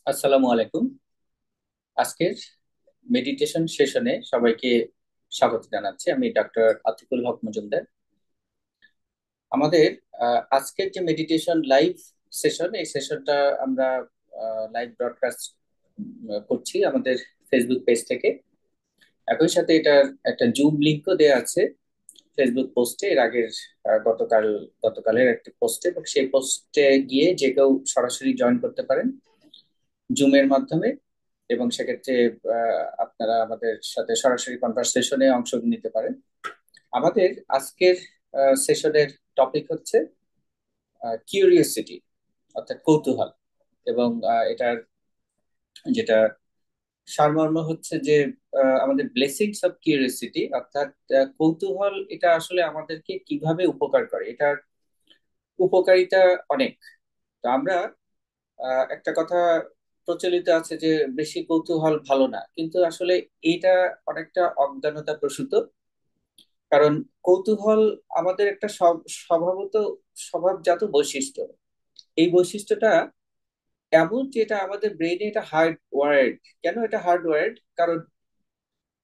আসসালামু আলাইকুম। আজকের মেডিটেশন সেশনে সবাইকে স্বাগত জানাচ্ছি। আমি ডক্টর আতিকুল হক মজুমদার। আমাদের আজকের যে মেডিটেশন লাইভ সেশন, এই সেশনটা আমরা লাইভ ব্রডকাস্ট করছি আমাদের ফেসবুক পেজ থেকে। একই সাথে এটার একটা জুম লিংকও দেওয়া আছে ফেসবুক পোস্টে, এর আগের গতকালের একটা পোস্টে, এবং সেই পোস্টে গিয়ে যে কেউ সরাসরি জয়েন করতে পারেন জুমের মাধ্যমে, এবং সেক্ষেত্রে আপনারা আমাদের সাথে সরাসরি কনভারসেশনে অংশ নিতে পারেন। আমাদের আজকের সেশনের টপিক হচ্ছে কিউরিওসিটি, অর্থাৎ কৌতূহল। এবং এটার যেটা সারমর্ম হচ্ছে যে আমাদের ব্লেসিংস অফ কিউরিওসিটি, অর্থাৎ কৌতূহল এটা আসলে আমাদেরকে কিভাবে উপকার করে, এটার উপকারিতা অনেক। তো আমরা একটা কথা প্রচলিত আছে যে বেশি কৌতূহল ভালো না, কিন্তু আসলে এইটা অনেকটা অজ্ঞানতা প্রসূত। কারণ কৌতূহল আমাদের একটা স্বভাবত স্বভাবজাত বৈশিষ্ট্য। এই বৈশিষ্ট্যটা এমন যে এটা আমাদের ব্রেইনে এটা হার্ড ওয়ার্ড। কেন এটা হার্ড ওয়ার্ড? কারণ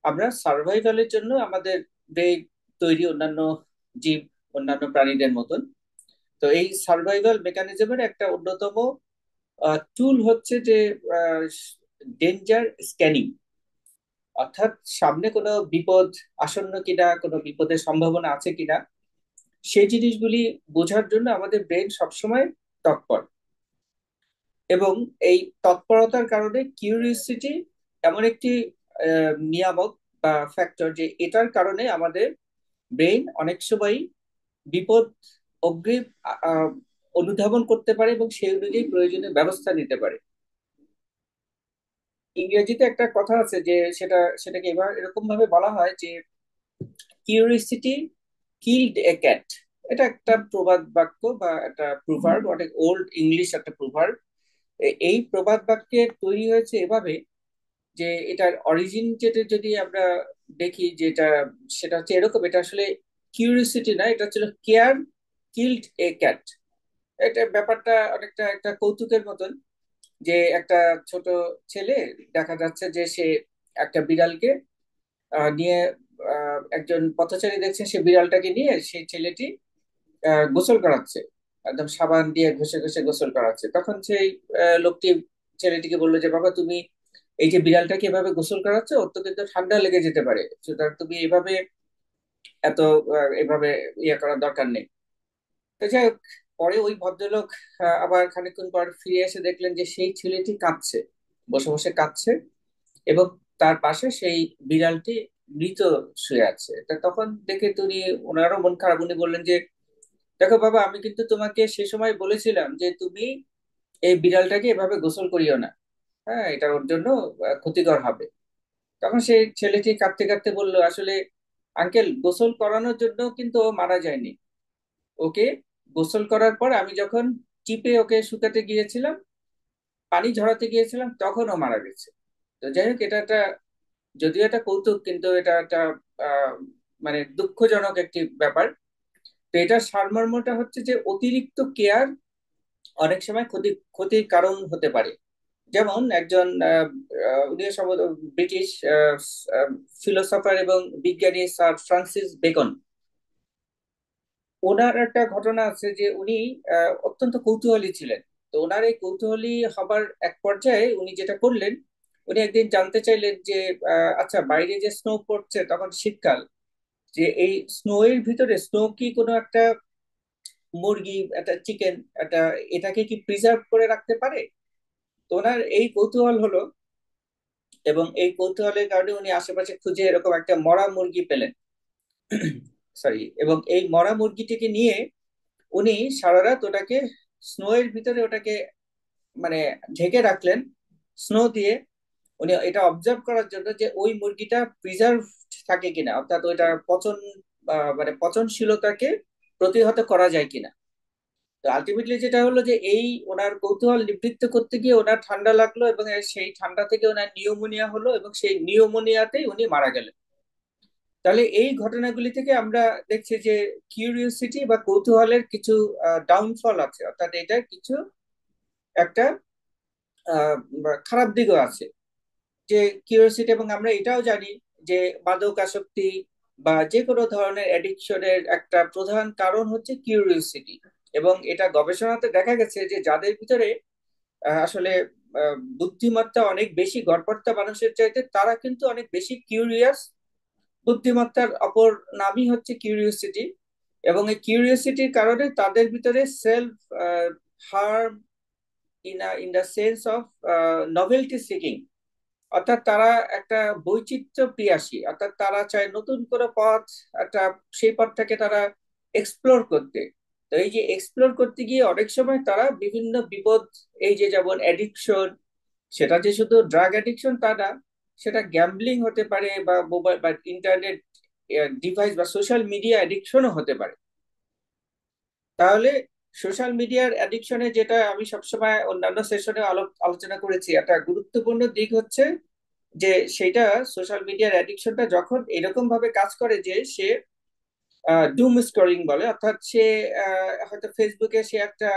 আমরা সার্ভাইভালের জন্য আমাদের ব্রেইন তৈরি, অন্যান্য জীব, অন্যান্য প্রাণীদের মতন। তো এই সার্ভাইভাল মেকানিজমের একটা অন্যতম টুল হচ্ছে যে ডেঞ্জার স্ক্যানিং, অর্থাৎ সামনে কোনো বিপদ আসন্ন কিনা, কোনো বিপদের সম্ভাবনা আছে কিনা, সেই জিনিসগুলি বোঝার জন্য আমাদের ব্রেন সবসময় তৎপর। এবং এই তৎপরতার কারণে কিউরিওসিটি এমন একটি নিয়ামক বা ফ্যাক্টর, যে এটার কারণে আমাদের ব্রেন অনেক সময় বিপদ অগ্রিম অনুধাবন করতে পারে এবং সেই অনুযায়ী প্রয়োজনীয় ব্যবস্থা নিতে পারে। ইংরেজিতে একটা কথা আছে যে সেটাকে এবার এরকম ভাবে বলা হয় যে কিউরিওসিটি কিলড এ ক্যাট। এটা একটা প্রবাদ বাক্য বা একটা প্রভার্ব, অনেক ওল্ড ইংলিশ একটা প্রভার্ব। এই প্রবাদ বাক্যের তৈরি হয়েছে এভাবে যে এটার অরিজিন যেটা যদি আমরা দেখি, যেটা সেটা হচ্ছে এরকম। এটা আসলে কিউরিওসিটি না, এটা ছিল কেয়ার কিলড এ ক্যাট। এটা ব্যাপারটা অনেকটা একটা কৌতুকের মতন, যে একটা ছোট ছেলে দেখা যাচ্ছে যে সে একটা বিড়ালকে নিয়ে, একজন পথচারী দেখছে সে বিড়ালটাকে নিয়ে সেই ছেলেটি গোসল করাচ্ছে, একদম সাবান দিয়ে ঘষে ঘষে গোসল করাচ্ছে। তখন সেই লোকটি ছেলেটিকে বললো যে, বাবা তুমি এই যে বিড়ালটাকে এভাবে গোসল করাচ্ছ, ওর তো কিন্তু ঠান্ডা লেগে যেতে পারে, সুতরাং তুমি এভাবে এত এভাবে ইয়ে করার দরকার নেই। তো যাই হোক, পরে ওই ভদ্রলোক আবার খানিকক্ষণ পর ফিরে এসে দেখলেন যে সেই ছেলেটি কাঁদছে, বসে বসে কাঁদছে, এবং তার পাশে সেই বিড়ালটি মৃত শুয়ে আছে। তা তখন দেখে তিনি, ওনারও মন খারাপ, উনি বললেন যে, দেখো বাবা, আমি কিন্তু তোমাকে সে সময় বলেছিলাম যে তুমি এই বিড়ালটাকে এভাবে গোসল করিও না, হ্যাঁ, এটা ওর জন্য ক্ষতিকর হবে। তখন সেই ছেলেটি কাঁদতে কাঁদতে বলল, আসলে আঙ্কেল, গোসল করানোর জন্য কিন্তু ও মারা যায়নি। ওকে গোসল করার পর আমি যখন চিপে ওকে শুকাতে গিয়েছিলাম, পানি ঝরাতে গিয়েছিলাম, তখন ও মারা গেছে। তো যাই হোক, এটা একটা, যদিও এটা কৌতুক, কিন্তু এটা একটা আহ, মানে দুঃখজনক একটি ব্যাপার। তো এটার সারমর্মটা হচ্ছে যে অতিরিক্ত কেয়ার অনেক সময় ক্ষতির কারণ হতে পারে। যেমন একজন উনি সম্ভবত ব্রিটিশ ফিলোসফার এবং বিজ্ঞানী স্যার ফ্রান্সিস বেকন। ওনার একটা ঘটনা আছে যে উনি অত্যন্ত কৌতূহলী ছিলেন। তো ওনার এই কৌতূহলী হবার এক পর্যায়ে উনি যেটা করলেন, উনি একদিন জানতে চাইলেন যে আচ্ছা, বাইরে যে স্নো পড়ছে, তখন শীতকাল, যে এই স্নো এর ভিতরে স্নো কি কোনো একটা মুরগি, একটা চিকেন, একটা, এটাকে কি প্রিজার্ভ করে রাখতে পারে? তো ওনার এই কৌতূহল হলো, এবং এই কৌতূহলের কারণে উনি আশেপাশে খুঁজে এরকম একটা মরা মুরগি পেলেন। সরি, এবং এই মরা মুরগিটিকে নিয়ে উনি সারা রাত ওটাকে স্নো এর ভিতরে ওটাকে মানে ঢেকে রাখলেন স্নো দিয়ে। উনি এটা অবজার্ভ করার জন্য যে ওই মুরগিটা প্রিজার্ভ থাকে কিনা, অর্থাৎ ওইটা পচন মানে পচনশীলতাকে প্রতিহত করা যায় কিনা। তো আলটিমেটলি যেটা হলো যে এই ওনার কৌতূহল নিবৃত্ত করতে গিয়ে ওনার ঠান্ডা লাগলো, এবং সেই ঠান্ডা থেকে ওনার নিউমোনিয়া হলো, এবং সেই নিউমোনিয়াতেই উনি মারা গেলেন। তাহলে এই ঘটনাগুলি থেকে আমরা দেখছি যে কিউরিওসিটি বা কৌতূহলের কিছু ডাউনফল আছে, অর্থাৎ এটা কিছু একটা খারাপ দিকও আছে, যে কিউরিওসিটি। এবং আমরা এটাও জানি যে মাদকাসক্তি বা যে কোনো ধরনের অ্যাডিকশনের একটা প্রধান কারণ হচ্ছে কিউরিওসিটি। এবং এটা গবেষণাতে দেখা গেছে যে যাদের ভিতরে আসলে বুদ্ধিমত্তা অনেক বেশি, গড়পড়তা মানুষের চাইতে তারা কিন্তু অনেক বেশি কিউরিয়াস। বুদ্ধিমত্তার অপর নামই হচ্ছে কিউরিওসিটি। এবং এই কিউরিওসিটির কারণে তাদের ভিতরে self harm in the sense of novelty seeking, অর্থাৎ তারা একটা বৈচিত্র্য প্রিয়াসী, অর্থাৎ তারা চায় নতুন করে পথ, একটা সেই পথটাকে তারা এক্সপ্লোর করতে। তো এই যে এক্সপ্লোর করতে গিয়ে অনেক সময় তারা বিভিন্ন বিপদ, এই যে যেমন অ্যাডিকশন, সেটা যে শুধু ড্রাগ অ্যাডিকশন তা না, সেটা গ্যাম্বলিং হতে পারে বা মোবাইল বা ইন্টারনেট ডিভাইস বা সোশ্যাল মিডিয়া অ্যাডিকশনও হতে পারে। তাহলে সোশ্যাল মিডিয়ার অ্যাডিকশনে, যেটা আমি সবসময় অন্যান্য সেশনে আলোচনা করেছি, একটা গুরুত্বপূর্ণ দিক হচ্ছে যে সেটা সোশ্যাল মিডিয়ার অ্যাডিকশনটা যখন এরকম ভাবে কাজ করে যে সে ডুম স্ক্রলিং বলে, অর্থাৎ সে হয়তো ফেসবুকে সে একটা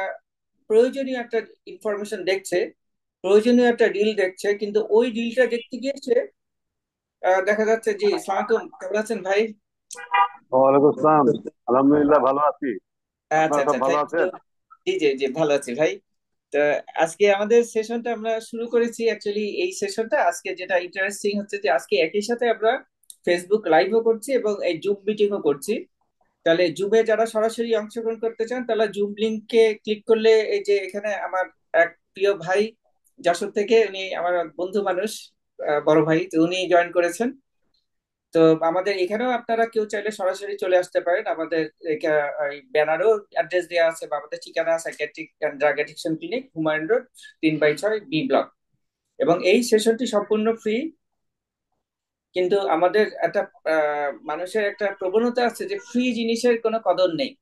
প্রয়োজনীয় একটা ইনফরমেশন দেখছে, প্রয়োজনীয় একটা রিল দেখছে, কিন্তু ওই রিলটা দেখতে গিয়ে সে দেখা যাচ্ছে। জি, সালামালাইকুম, কেমন আছেন ভাই? ওয়ালাইকুম আসসালাম। আলহামদুলিল্লাহ ভালো আছি। আচ্ছা আপনারা সব আচ্ছা, ভালো থ্যাংক ইউ। আছেন? জি জি জি, ভালো আছি ভাই। তো আজকে আমাদের সেশনটা আমরা শুরু করেছি। অ্যাকচুয়ালি এই সেশনটা আজকে যেটা ইন্টারেস্টিং হচ্ছে যে আজকে একই সাথে আমরা ফেসবুক লাইভও করছি এবং এই জুম মিটিংও করছি। তাহলে জুমে যারা সরাসরি অংশগ্রহণ করতে চান তাহলে জুম লিংকে ক্লিক করলে এই যে এখানে আমার এক প্রিয় ভাই যশোর থেকে, উনি আমার বন্ধু মানুষ, বড় ভাই, তো উনি জয়েন করেছেন। তো আমাদের এখানেও আপনারা কেউ চাইলে সরাসরি চলে আসতে পারেন। আমাদের ব্যানারও অ্যাড্রেস দেওয়া আছে বা আমাদের ঠিকানা, psychiatric and drug addiction clinic, Humayun road, 3/6 B block. এবং এই সেশনটি সম্পূর্ণ ফ্রি। কিন্তু আমাদের একটা মানুষের একটা প্রবণতা আছে যে ফ্রি জিনিসের কোনো কদর নেই,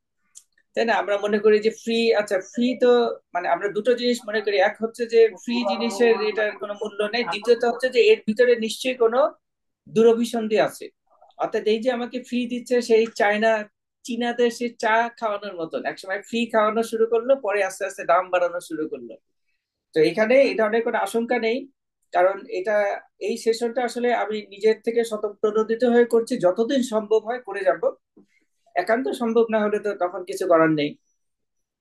তাই না? আমরা মনে করি যে ফ্রি, আচ্ছা ফ্রি তো, মানে আমরা দুটো জিনিস মনে করি। এক হচ্ছে যে ফ্রি জিনিসের এটার কোনো মূল্য নেই, দ্বিতীয়ত হচ্ছে যে এর ভিতরে নিশ্চয়ই কোনো দুরভিসন্ধি আছে। অর্থাৎ এই যে আমাকে ফ্রি দিচ্ছে, সেই চায়না, চীনাদের সে চা খাওয়ানোর মতন একসময় ফ্রি খাওয়ানো শুরু করলো, পরে আস্তে আস্তে দাম বাড়ানো শুরু করলো। তো এখানে এই ধরনের কোনো আশঙ্কা নেই, কারণ এটা, এই সেশনটা আসলে আমি নিজের থেকে স্বতঃপ্রণোদিত হয়ে করছি, যতদিন সম্ভব হয় করে যাব। একান্ত সম্ভব না হলে তো তখন কিছু করার নেই।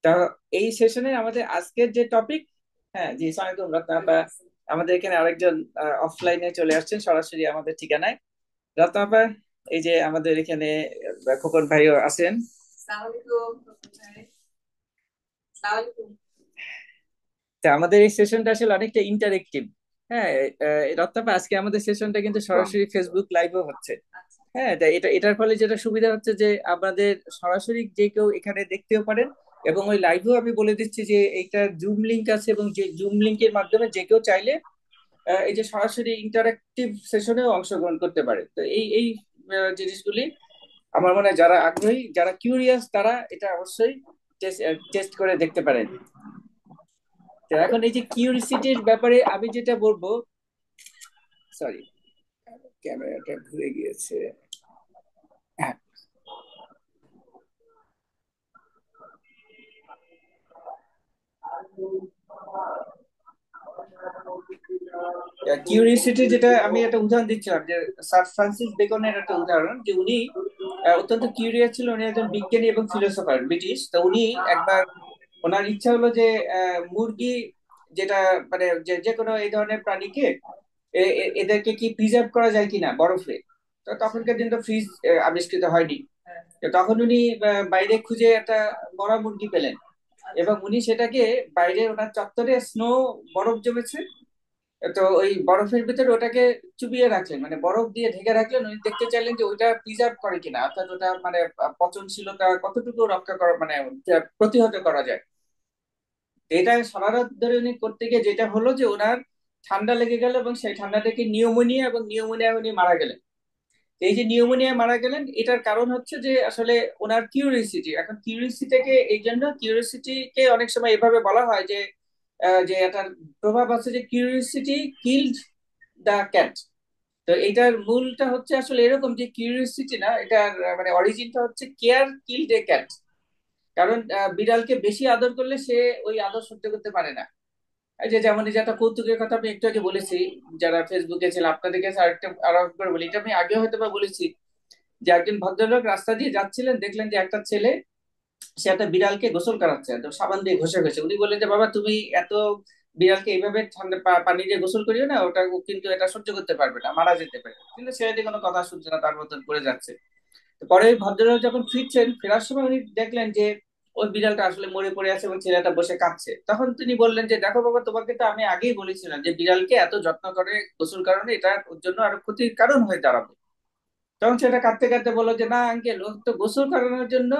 তা এই সেশনে আমাদের আজকের যে টপিক, হ্যাঁ জি, সালামালাইকুম রত্না আপা। আমাদের এখানে আরেকজন অফলাইনে চলে আসছেন সরাসরি আমাদের ঠিকানায়। রত্না আপা, এই যে আমাদের এখানে খোকন ভাইও আছেন। তা আমাদের এই সেশনটা আসলে অনেকটা ইন্টারেক্টিভ। হ্যাঁ, রত্না আপা, আজকে আমাদের সেশনটা কিন্তু সরাসরি ফেসবুক লাইভও হচ্ছে। হ্যাঁ, তাই এটার ফলে যেটা সুবিধা হচ্ছে যে আমাদের সরাসরি যে কেউ এখানে দেখতেও পারেন। এবং ওই লাইভেও আমি বলে দিচ্ছি যে এইটা জুম লিংক আছে, এবং যে জুম লিংকের মাধ্যমে যে কেউ চাইলে এই যে সরাসরি ইন্টারাক্টিভ সেশনেও অংশগ্রহণ করতে পারে। তো এই এই জিনিসগুলি আমার মনে হয় যারা আগ্রহী, যারা কিউরিয়াস, তারা এটা অবশ্যই টেস্ট করে দেখতে পারেন। তো এখন এই যে কিউরিসিটির ব্যাপারে আমি যেটা বলবো, সরি, ক্যামেরাটা ঘুরে গিয়েছে। হ্যাঁ, কিউরিসিটি যেটা আমি একটা উদাহরণ দিচ্ছিলাম, যে স্যার ফ্রান্সিস বেকনের একটা উদাহরণ, যে উনি অত্যন্ত কিউরিয়াস ছিল। উনি একজন বিজ্ঞানী এবং ফিলোসোফার, ব্রিটিশ। তো উনি একবার, ওনার ইচ্ছা হলো যে মুরগি, যেটা মানে যে যে কোনো এই ধরনের প্রাণীকে এদেরকে কি প্রিজার্ভ করা যায় কিনা বরফে। তো তখনকার দিন তো ফ্রিজ আবিষ্কৃত হয়নি। তো তখন উনি বাইরে খুঁজে একটা মরা মুরগি পেলেন, এবং উনি সেটাকে বাইরে ওনার চত্বরে স্নো, বরফ জমেছে, তো ওই বরফের ভিতরে ওটাকে চুবিয়ে রাখলেন, মানে বরফ দিয়ে ঢেকে রাখলেন। উনি দেখতে চাইলেন যে ওইটা প্রিজার্ভ করে কিনা, অর্থাৎ ওটা মানে পচনশীলতা কতটুকু রক্ষা করা, মানে প্রতিহত করা যায়। এটা সারা রাত ধরে উনি করতে গিয়ে যেটা হলো যে ওনার ঠান্ডা লেগে গেল, এবং সেই ঠান্ডা থেকে নিউমোনিয়া, এবং নিউমোনিয়া উনি মারা গেলেন। এই যে নিউমোনিয়া মারা গেলেন, এটার কারণ হচ্ছে যে আসলে ওনার কিউরিওসিটি। এখন কিউরিওসিটিকে, এই জন্য কিউরিওসিটিকে অনেক সময় এভাবে বলা হয় যে যে এটার প্রভাব আছে যে কিউরিওসিটি কিলড দ্য ক্যাট। তো এটার মূলটা হচ্ছে আসলে এরকম যে কিউরিওসিটি না, এটার মানে অরিজিনটা হচ্ছে কেয়ার কিলড এ ক্যাট। কারণ বিড়ালকে বেশি আদর করলে সে ওই আদর সহ্য করতে পারে না। এই যে যেমন এই যে একটা কৌতুকের কথা আমি একটু আগে বলেছি, যারা ফেসবুকে ছিল আপনাদের কাছে আরেকটা আরো একবার বলি, এটা আমি আগেও হয়তো বা বলেছি, যে একজন ভদ্রলোক রাস্তা দিয়ে যাচ্ছিলেন, দেখলেন যে একটা ছেলে সে একটা বিড়ালকে গোসল করাচ্ছে, তো সাবান দিয়ে ঘষে ঘষে। উনি বললেন যে বাবা তুমি এত বিড়ালকে এইভাবে ঠান্ডা পানি দিয়ে গোসল করিও না, ওটা ও কিন্তু এটা সহ্য করতে পারবে না, মারা যেতে পারে। কিন্তু ছেলেটি কোনো কথা শুনছে না, তার মতন করে যাচ্ছে। তো পরে ওই ভদ্রলোক যখন ফিরছেন, ফেরার সময় উনি দেখলেন যে ওই বিড়ালটা আসলে মরে পড়ে আছে এবং ছেলেটা বসে কাঁদছে। তখন তিনি বললেন যে দেখো বাবা, তোমাকে তো আমি আগেই বলেছিলাম যে বিড়ালকে এত যত্ন করে গোসল কারণে এটা ওর জন্য আরো ক্ষতির কারণ হয়ে দাঁড়াবে। তখন সেটা কাঁদতে কাঁদতে বললো যে না আঙ্কেল, ও তো গোসল করানোর জন্য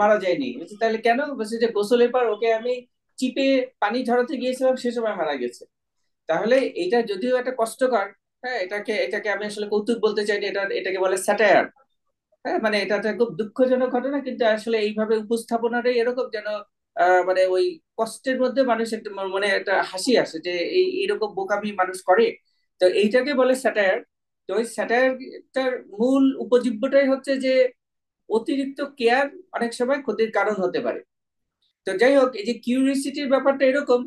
মারা যায়নি। বলছে তাহলে কেন? বলছে যে গোসলের পর ওকে আমি চিপে পানি ঝরাতে গিয়েছিলাম, সে সময় মারা গেছে। তাহলে এটা যদিও একটা কষ্টকর, হ্যাঁ, এটাকে এটাকে আমি আসলে কৌতুক বলতে চাই না, এটাকে বলে স্যাটায়ার। হ্যাঁ, মানে এটা একটা খুব দুঃখজনক ঘটনা, কিন্তু আসলে এইভাবে উপস্থাপনাটাই এরকম যেন মানে ওই কষ্টের মধ্যে মানুষের মনে একটা হাসি আসে যে এই এইরকম বোকামি মানুষ করে। তো এইটাকে বলে স্যাটায়ার। তো ওই স্যাটায়ারটার মূল উপজীব্যটাই হচ্ছে যে অতিরিক্ত কেয়ার অনেক সময় ক্ষতির কারণ হতে পারে। তো যাই হোক, এই যে কিউরিসিটির ব্যাপারটা এরকম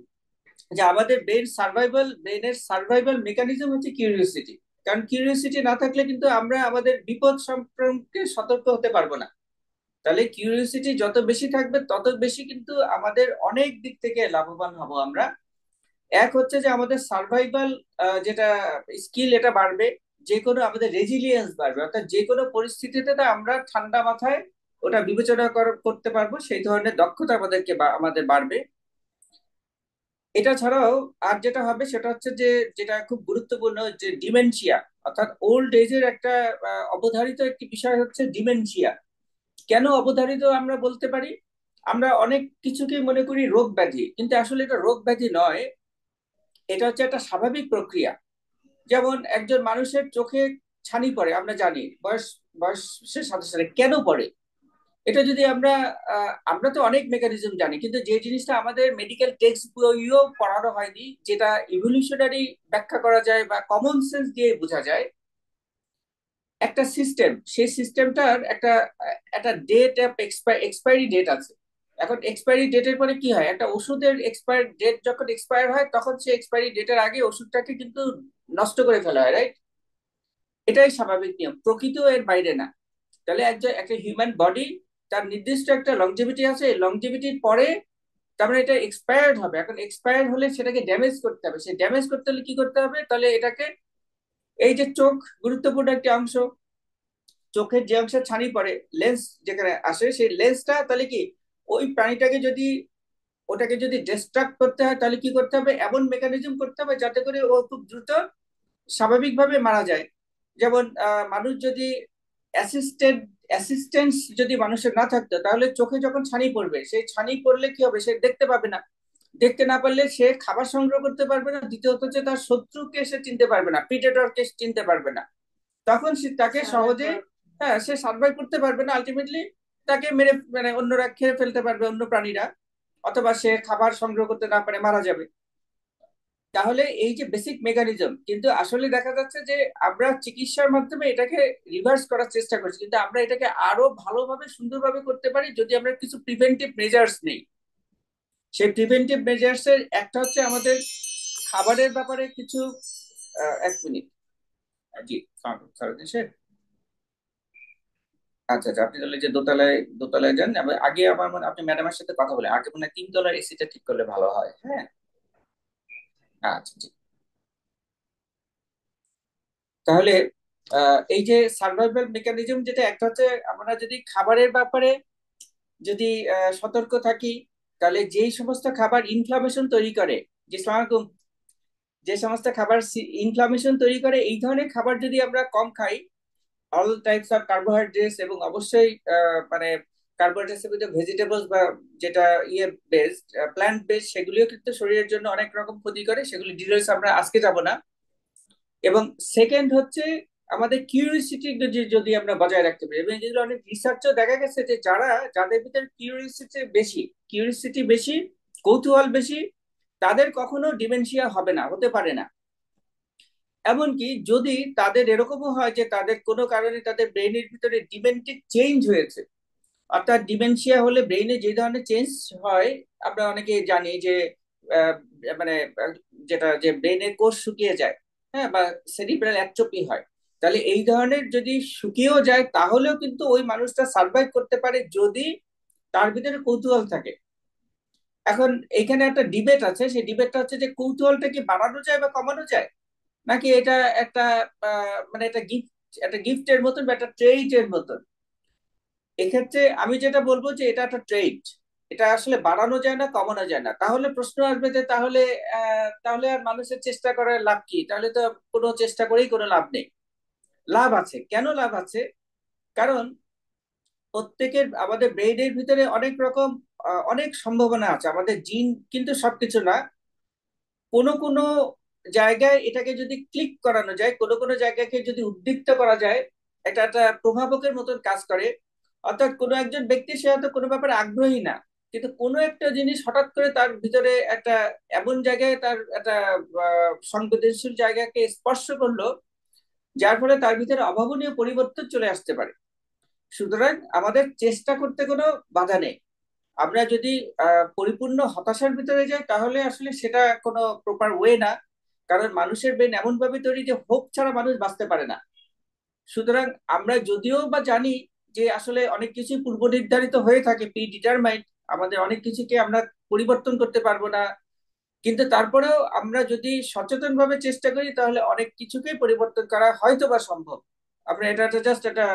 যে আমাদের ব্রেনের সার্ভাইভাল মেকানিজম হচ্ছে কিউরিওসিটি। কারণ কিউরিওসিটি না থাকলে কিন্তু আমরা আমাদের বিপদ সম্পর্কে সতর্ক হতে পারবো না। তাহলে কিউরিওসিটি যত বেশি থাকবে তত বেশি কিন্তু আমাদের অনেক দিক থেকে লাভবান হব আমরা। এক হচ্ছে যে আমাদের সার্ভাইভাল যেটা স্কিল এটা বাড়বে, যে কোনো আমাদের রেজিলিয়েন্স বাড়বে, অর্থাৎ যে কোনো পরিস্থিতিতে তো আমরা ঠান্ডা মাথায় ওটা বিবেচনা করতে পারবো, সেই ধরনের দক্ষতা আমাদেরকে আমাদের বাড়বে। এটা ছাড়াও আর যেটা হবে সেটা হচ্ছে যে, যেটা খুব গুরুত্বপূর্ণ, যে ডিমেনশিয়া, অর্থাৎ ওল্ড এজের একটা অবধারিত একটি বিষয় হচ্ছে ডিমেনশিয়া। কেন অবধারিত আমরা বলতে পারি? আমরা অনেক কিছুকে মনে করি রোগ ব্যাধি, কিন্তু আসলে এটা রোগ ব্যাধি নয়, এটা হচ্ছে একটা স্বাভাবিক প্রক্রিয়া। যেমন একজন মানুষের চোখে ছানি পড়ে, আমরা জানি বয়সের সাথে সাথে কেন পড়ে। এটা যদি আমরা তো অনেক মেকানিজম জানি, কিন্তু যে জিনিসটা আমাদের মেডিকেল টেক্সট বইও পড়ানো হয়নি, যেটা ইভলিউশনারি ব্যাখ্যা করা যায় বা কমন সেন্স দিয়ে বোঝা যায়, একটা সিস্টেম, সেই সিস্টেমটার একটা একটা ডেট, এক্সপায়ারি ডেট আছে। এখন এক্সপায়ারি ডেটের পরে কি হয়, একটা ওষুধের এক্সপায়ার ডেট যখন এক্সপায়ার হয়, তখন সেই এক্সপায়ারি ডেটের আগে ওষুধটাকে কিন্তু নষ্ট করে ফেলা হয়, রাইট? এটাই স্বাভাবিক নিয়ম, প্রকৃত এর বাইরে না। তাহলে একটা হিউম্যান বডি, তার নির্দিষ্ট একটা লংজিভিটি আছে, লংজিভিটির পরে তার মানে এটা এক্সপায়ার্ড হবে। এখন এক্সপায়ার্ড হলে সেটাকে ড্যামেজ করতে হবে, সেই ড্যামেজ করতে হলে কি করতে হবে? তাহলে এটাকে, এই যে চোখ গুরুত্বপূর্ণ একটি অংশ, চোখের যে অংশে ছানি পড়ে, লেন্স যেখানে আসে, সেই লেন্সটা তাহলে কি, ওই প্রাণীটাকে যদি, ওটাকে যদি ডিস্ট্রাক্ট করতে হয়, তাহলে কি করতে হবে? এমন মেকানিজম করতে হবে যাতে করে ও খুব দ্রুত স্বাভাবিকভাবে মারা যায়। যেমন মানুষ যদি অ্যাসিস্টেন্ট অ্যাসিস্ট্যান্স যদি মানুষের না থাকতো, তাহলে চোখে যখন ছানি পড়বে, সেই ছানি পড়লে কি হবে? সে দেখতে পাবে না। দেখতে না পারলে সে খাবার সংগ্রহ করতে পারবে না, দ্বিতীয়ত হচ্ছে তার শত্রুকে সে চিনতে পারবে না, প্রিডেটরকে চিনতে পারবে না। তখন সে তাকে সহজে, হ্যাঁ, সে সার্ভাইভ করতে পারবে না, আলটিমেটলি তাকে মেরে, মানে অন্যরা খেয়ে ফেলতে পারবে, অন্য প্রাণীরা, অথবা সে খাবার সংগ্রহ করতে না পারে মারা যাবে। তাহলে এই যে বেসিক মেকানিজম, কিন্তু আসলে দেখা যাচ্ছে যে আমরা চিকিৎসার মাধ্যমে এটাকে রিভার্স করার চেষ্টা করছি, কিন্তু আমরা এটাকে আরো ভালোভাবে সুন্দরভাবে করতে পারি যদি আমরা কিছু প্রিভেন্টিভ মেজার্স নেই। সেই প্রিভেন্টিভ মেজার্স এর একটা হচ্ছে আমাদের খাবারের ব্যাপারে কিছু, এক মিনিট, জি, স্যার। আচ্ছা আচ্ছা, আপনি তাহলে যে দোতলায় দোতলায় যান, আগে আমার মনে আপনি ম্যাডামের সাথে কথা বলে আগে মনে হয় 3 তলার এসিটা ঠিক করলে ভালো হয়, হ্যাঁ। আচ্ছা জি। তাহলে এই যে সার্ভাইভাল মেকানিজম, যেটা একটা হচ্ছে, আমরা যদি খাবারের ব্যাপারে যদি সতর্ক থাকি, তাহলে যেই সমস্ত খাবার ইনফ্লামেশন তৈরি করে, যে সালামালাইকুম, যে সমস্ত খাবার ইনফ্লামেশন তৈরি করে, এই ধরনের খাবার যদি আমরা কম খাই, অল টাইপস অফ কার্বোহাইড্রেটস, এবং অবশ্যই মানে কার্বোহাইড্রেটস এর মধ্যে ভেজিটেবলস বা যেটা ইয়ে বেসড, প্ল্যান্ট বেসড, সেগুলিও কিন্তু শরীরের জন্য অনেক রকম ক্ষতি করে, সেগুলি ডিটেলস আমরা আজকে যাব না। এবং সেকেন্ড হচ্ছে আমাদের কিউরিওসিটি যদি আমরা বজায় রাখতে পারি, এবং যেগুলো অনেক রিসার্চও দেখা গেছে যে যাদের ভিতরে কিউরিওসিটি বেশি, কৌতূহল বেশি, তাদের কখনো ডিমেনশিয়া হবে না, হতে পারে না। এমনকি যদি তাদের এরকমও হয় যে তাদের কোনো কারণে তাদের ব্রেনের ভিতরে ডিমেন্টিক চেঞ্জ হয়েছে, অর্থাৎ ডিমেনশিয়া হলে ব্রেনে যে ধরনের চেঞ্জ হয়, আমরা অনেকে জানি যে আহ, মানে যেটা যে ব্রেনের কোষ শুকিয়ে যায়, হ্যাঁ, বা সেরিব্রাল অ্যাট্রোপি হয়, তাহলে এই ধরনের যদি শুকিয়েও যায় তাহলেও কিন্তু ওই মানুষটা সার্ভাইভ করতে পারে যদি তার ভিতরে কৌতূহল থাকে। এখন এইখানে একটা ডিবেট আছে, সেই ডিবেটটা হচ্ছে যে কৌতূহলটা কি বাড়ানো যায় বা কমানো যায়, নাকি এটা একটা মানে এটা গিফট, একটা গিফটের মতন বা একটা ট্রেডের মতন। এক্ষেত্রে আমি যেটা বলবো যে এটা একটা ট্রেড, এটা আসলে বাড়ানো যায় না, কমানো যায় না। তাহলে প্রশ্ন আসবে যে তাহলে তাহলে আর মানুষের চেষ্টা করার লাভ কি? তাহলে তো কোনো চেষ্টা করেই কোনো লাভ নেই। লাভ আছে, কেন লাভ আছে? কারণ প্রত্যেকের আমাদের ব্রেইনের ভিতরে অনেক রকম অনেক সম্ভাবনা আছে। আমাদের জিন কিন্তু সবকিছু না, কোনো কোনো জায়গায় এটাকে যদি ক্লিক করানো যায়, কোনো কোনো জায়গাকে যদি উদ্দীপ্ত করা যায়, এটা একটা প্রভাবকের মতন কাজ করে। অর্থাৎ কোনো একজন ব্যক্তি সে হয়তো কোনো ব্যাপারে আগ্রহী না, কিন্তু কোনো একটা জিনিস হঠাৎ করে তার ভিতরে একটা এমন জায়গায় তার একটা সংবেদনশীল জায়গাকে স্পর্শ করলো, যার ফলে তার ভিতরে অভাবনীয় পরিবর্তন চলে আসতে পারে। সুতরাং আমাদের চেষ্টা করতে কোনো বাধা নেই। আমরা যদি পরিপূর্ণ হতাশার ভিতরে যাই তাহলে আসলে সেটা কোনো প্রপার ওয়ে না। কারণ মানুষের ব্রেন এমন ভাবে তৈরি যে হোপ ছাড়া মানুষ বাঁচতে পারে না। সুতরাং আমরা যদিও বা জানি যে আসলে অনেক কিছু পূর্ব নির্ধারিত হয়ে থাকে, প্রি ডিটারমাইন্ড, আমাদের অনেক কিছুকে আমরা পরিবর্তন করতে পারবো না, কিন্তু তারপরেও আমরা যদি সচেতন ভাবে চেষ্টা করি তাহলে অনেক কিছুকেই পরিবর্তন করা হয়তো বা সম্ভব। আমরা এটা জাস্ট একটা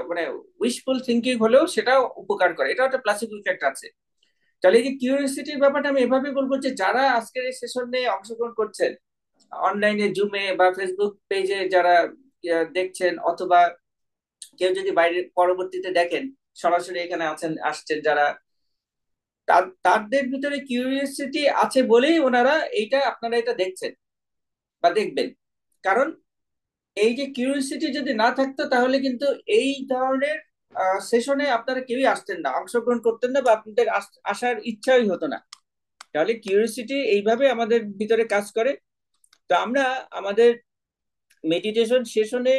মানে উইশফুল থিঙ্কিং হলেও সেটাও উপকার করে, এটাও একটা প্লাসিবো ইফেক্ট আছে। তাহলে এই যে কিউরিওসিটির ব্যাপারটা আমি এভাবে বলবো যে যারা আজকের এই সেশনে অংশগ্রহণ করছেন, অনলাইনে জুমে বা ফেসবুক পেজে যারা দেখছেন, অথবা কেউ যদি বাইরে পরবর্তীতে দেখেন, সরাসরি এখানে আছেন আসছেন যারা, তাদের ভিতরে কিউরিওসিটি আছে বলেই ওনারা এইটা, আপনারা এটা দেখছেন বা দেখবেন। কারণ এই যে কিউরিওসিটি যদি না থাকতো তাহলে কিন্তু এই ধরনের সেশনে আপনারা কেউই আসতেন না, অংশগ্রহণ করতেন না, বা আপনাদের আসার ইচ্ছাই হতো না। তাহলে কিউরিওসিটি এইভাবে আমাদের ভিতরে কাজ করে। তো আমরা আমাদের মেডিটেশন সেশনে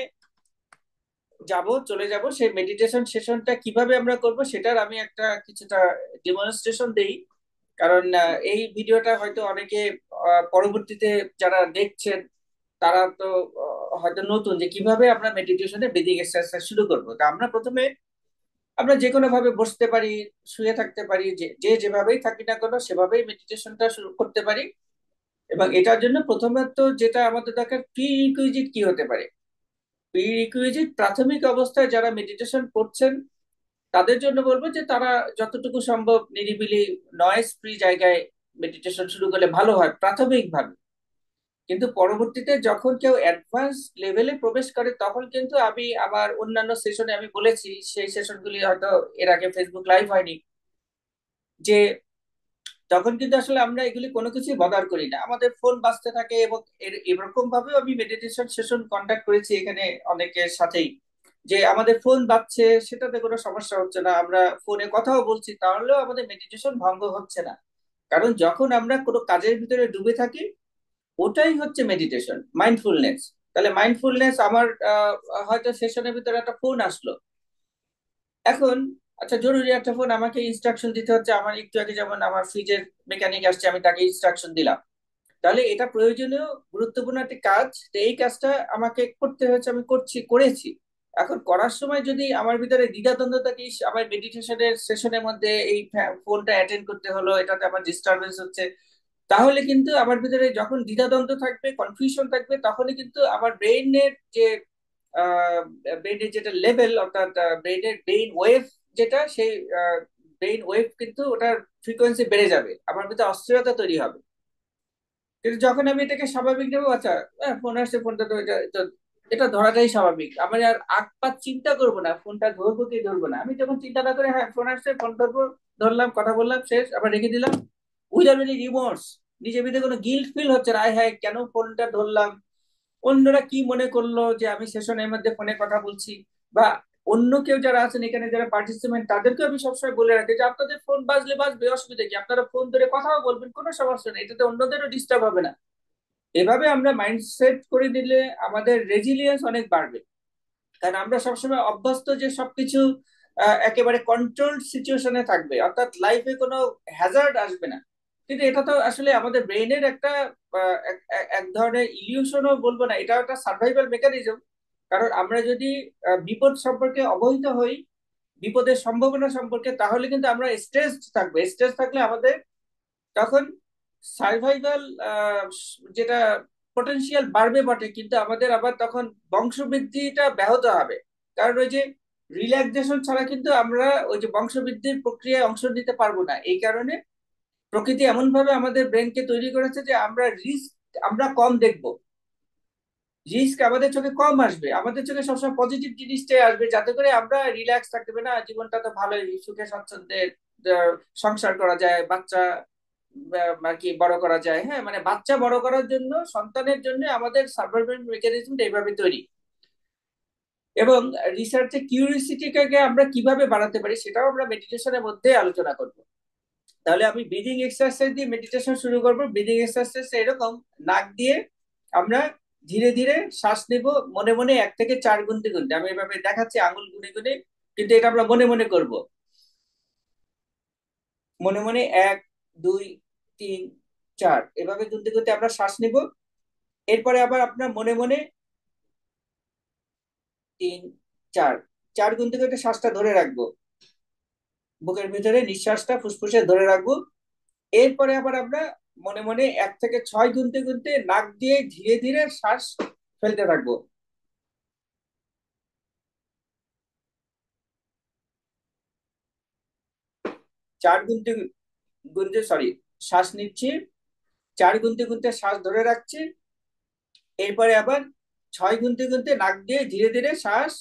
চলে যাব। সেই মেডিটেশন সেশনটা কিভাবে আমরা করব সেটার আমি একটা কিছুটা ডেমনস্ট্রেশন দেই। কারণ এই ভিডিওটা হয়তো অনেকে পরবর্তীতে যারা দেখছেন তারা তো হয়তো নতুন যে কিভাবে আমরা মেডিটেশনে বেদিক এক্সারসাইজ শুরু করব। তা আমরা প্রথমে আমরা যে কোনো ভাবে বসতে পারি, শুয়ে থাকতে পারি, যে যে যেভাবেই থাকি না কেন সেভাবেই মেডিটেশনটা শুরু করতে পারি। এবং এটার জন্য প্রথমত যেটা আমাদের দরকার, প্রি রিকুইজিট কি হতে পারে। প্রি রিকুইজিট প্রাথমিক অবস্থায় যারা মেডিটেশন করছেন তাদের জন্য বলবো যে তারা যতটুকু সম্ভব নিরিবিলি নয়েজ ফ্রি জায়গায় মেডিটেশন শুরু করলে ভালো হয় প্রাথমিকভাবে। কিন্তু পরবর্তীতে যখন কেউ অ্যাডভান্স লেভেলে প্রবেশ করে তখন কিন্তু আমি আমার অন্যান্য সেশনে আমি বলেছি, সেই সেশনগুলি হয়তো এর আগে ফেসবুক লাইভ হয়নি, যে তখন কিন্তু আসলে আমরা এগুলি কোনো কিছুই বদার করি না, আমাদের ফোন বাজতে থাকে। এবং এরকম ভাবেও আমি মেডিটেশন সেশন কন্ডাক্ট করেছি এখানে অনেকের সাথেই, যে আমাদের ফোন বাজছে সেটাতে কোনো সমস্যা হচ্ছে না, আমরা ফোনে কথাও বলছি তাহলেও আমাদের মেডিটেশন ভঙ্গ হচ্ছে না। কারণ যখন আমরা কোনো কাজের ভিতরে ডুবে থাকি ওটাই হচ্ছে মেডিটেশন, মাইন্ডফুলনেস। তাহলে মাইন্ডফুলনেস আমার হয়তো সেশনের ভিতরে একটা ফোন আসলো এখন, আচ্ছা জরুরি একটা ফোন, আমাকে ইনস্ট্রাকশন দিতে হচ্ছে, আমার একটু আগে যেমন আমার ফ্রিজের মেকানিক আসছে আমি তাকে ইনস্ট্রাকশন দিলাম, তাহলে এটা প্রয়োজনীয় গুরুত্বপূর্ণ একটি কাজ, তো এই কাজটা আমাকে করতে হয়েছে, আমি করেছি। এখন করার সময় যদি আমার ভিতরে দ্বিধাদ্বন্দ্ব থাকে, ইস, আমার মেডিটেশনের সেশনের মধ্যে এই ফোনটা অ্যাটেন্ড করতে হলো, এটাতে আমার ডিস্টারবেন্স হচ্ছে, তাহলে কিন্তু আমার ভিতরে যখন দ্বিধাদ্বন্দ্ব থাকবে, কনফিউশন থাকবে, তখনই কিন্তু আমার ব্রেইনের যে ব্রেইনের যেটা লেভেল, অর্থাৎ ব্রেইন ওয়েভ যেটা, সেই ব্রেইন ওয়েভ কিন্তু ওটার ফ্রিকোয়েন্সি বেড়ে যাবে, আমার ভিতরে অস্থিরতা তৈরি হবে। কিন্তু যখন আমি এটাকে স্বাভাবিক নেবো, আচ্ছা ফোন আসছে, ফোনটা তো এটা ধরাটাই স্বাভাবিক, আমি আর আগ পাত চিন্তা করবো না, ফোনটা ধরবো কি ধরবো না, আমি যখন চিন্তা না করে হ্যাঁ ফোন আসছে ফোন ধরবো, ধরলাম, কথা বললাম, শেষ, আবার রেখে দিলাম, উইদাউট এনি রিমোর্স। নিজের ভিতরে কোনো গিল্ট ফিল হচ্ছে না, আয় হ্যাঁ কেন ফোনটা ধরলাম, অন্যরা কি মনে করলো যে আমি সেশনের মধ্যে ফোনে কথা বলছি। বা অন্য কেউ যারা আছেন এখানে যারা পার্টিসিপেন্ট তাদেরকে আমি সবসময় বলে রাখি যে আপনাদের ফোন বাজলে বাজবে, অসুবিধা কি, আপনারা ফোন ধরে কথাও বলবেন, কোনো সমস্যা নেই, এটাতে অন্যদেরও ডিস্টার্ব হবে না। এভাবে আমরা মাইন্ডসেট করে দিলে আমাদের রেজিলিয়েন্স অনেক বাড়বে। কারণ আমরা সবসময় অভ্যস্ত যে সবকিছু একেবারে কন্ট্রোল সিচুয়েশনে থাকবে, অর্থাৎ লাইফে কোনো হ্যাজার্ড আসবে না। কিন্তু এটা তো আসলে আমাদের ব্রেইনের একটা এক ধরনের ইলিউশনও বলবো না, এটা একটা সার্ভাইভাল মেকানিজম। কারণ আমরা যদি বিপদ সম্পর্কে অবহিত হই, বিপদের সম্ভাবনা সম্পর্কে, তাহলে কিন্তু আমরা স্ট্রেস থাকবো। স্ট্রেস থাকলে আমাদের তখন সার্ভাইভাল যেটা পটেনশিয়াল বাড়বে বটে, কিন্তু আমাদের আবার তখন বংশবৃদ্ধিটা ব্যাহত হবে। কারণ ওই যে রিল্যাক্সেশন ছাড়া কিন্তু আমরা ওই যে বংশবৃদ্ধির প্রক্রিয়ায় অংশ নিতে পারবো না। এই কারণে প্রকৃতি এমন ভাবে আমাদের ব্রেনকে তৈরি করেছে যে আমরা রিস্ক আমরা কম দেখব, রিস্ক আমাদের চোখে কম আসবে, আমাদের চোখে সবসময় পজিটিভ জিনিসটাই আসবে, যাতে করে আমরা রিল্যাক্স থাকতে পারি। না, জীবনটা তো ভালোই, সুখে স্বাচ্ছন্দ্যে সংসার করা যায়, বাচ্চা আর কি বড় করা যায়। হ্যাঁ, মানে বাচ্চা বড় করার জন্য, সন্তানের জন্য আমাদের সার্ভাইভাল মেকানিজমটা এইভাবে তৈরি। এবং রিসার্চে কিউরিসিটিটাকে আমরা কিভাবে বাড়াতে পারি সেটাও আমরা মেডিটেশনের মধ্যে আলোচনা করব। তাহলে আমি ব্রিদিং এক্সারসাইজ দিয়ে মেডিটেশন শুরু করব। ব্রিদিং এক্সারসাইজ এরকম, নাক দিয়ে আমরা ধীরে ধীরে শ্বাস নেব, মনে মনে 1 থেকে 4 গুনতে গুনতে। আমি এভাবে দেখাচ্ছি আঙুল গুনে গুনে, কিন্তু এটা আমরা মনে মনে করব। মনে মনে 1, 2, 3, 4 এভাবে গুনতে গুনতে আমরা শ্বাস নিব। এরপরে আবার আপনার মনে মনে 3, 4 চার গুনতে গুনতে শ্বাসটা ধরে রাখবো, বুকের ভিতরে নিঃশ্বাসটা ফুসফুসে ধরে রাখবো। এরপরে আবার আমরা মনে মনে 1 থেকে 6 গুনতে গুনতে নাক দিয়ে ধীরে ধীরে শ্বাস ফেলতে থাকবো। 4 গুনতে গুনতে, সরি, শ্বাস নিচ্ছি, 4 গুনতে গুনতে শ্বাস ধরে রাখছি। এরপরে আবার 6 গুনতে গুনতে নাক দিয়ে ধীরে ধীরে শ্বাস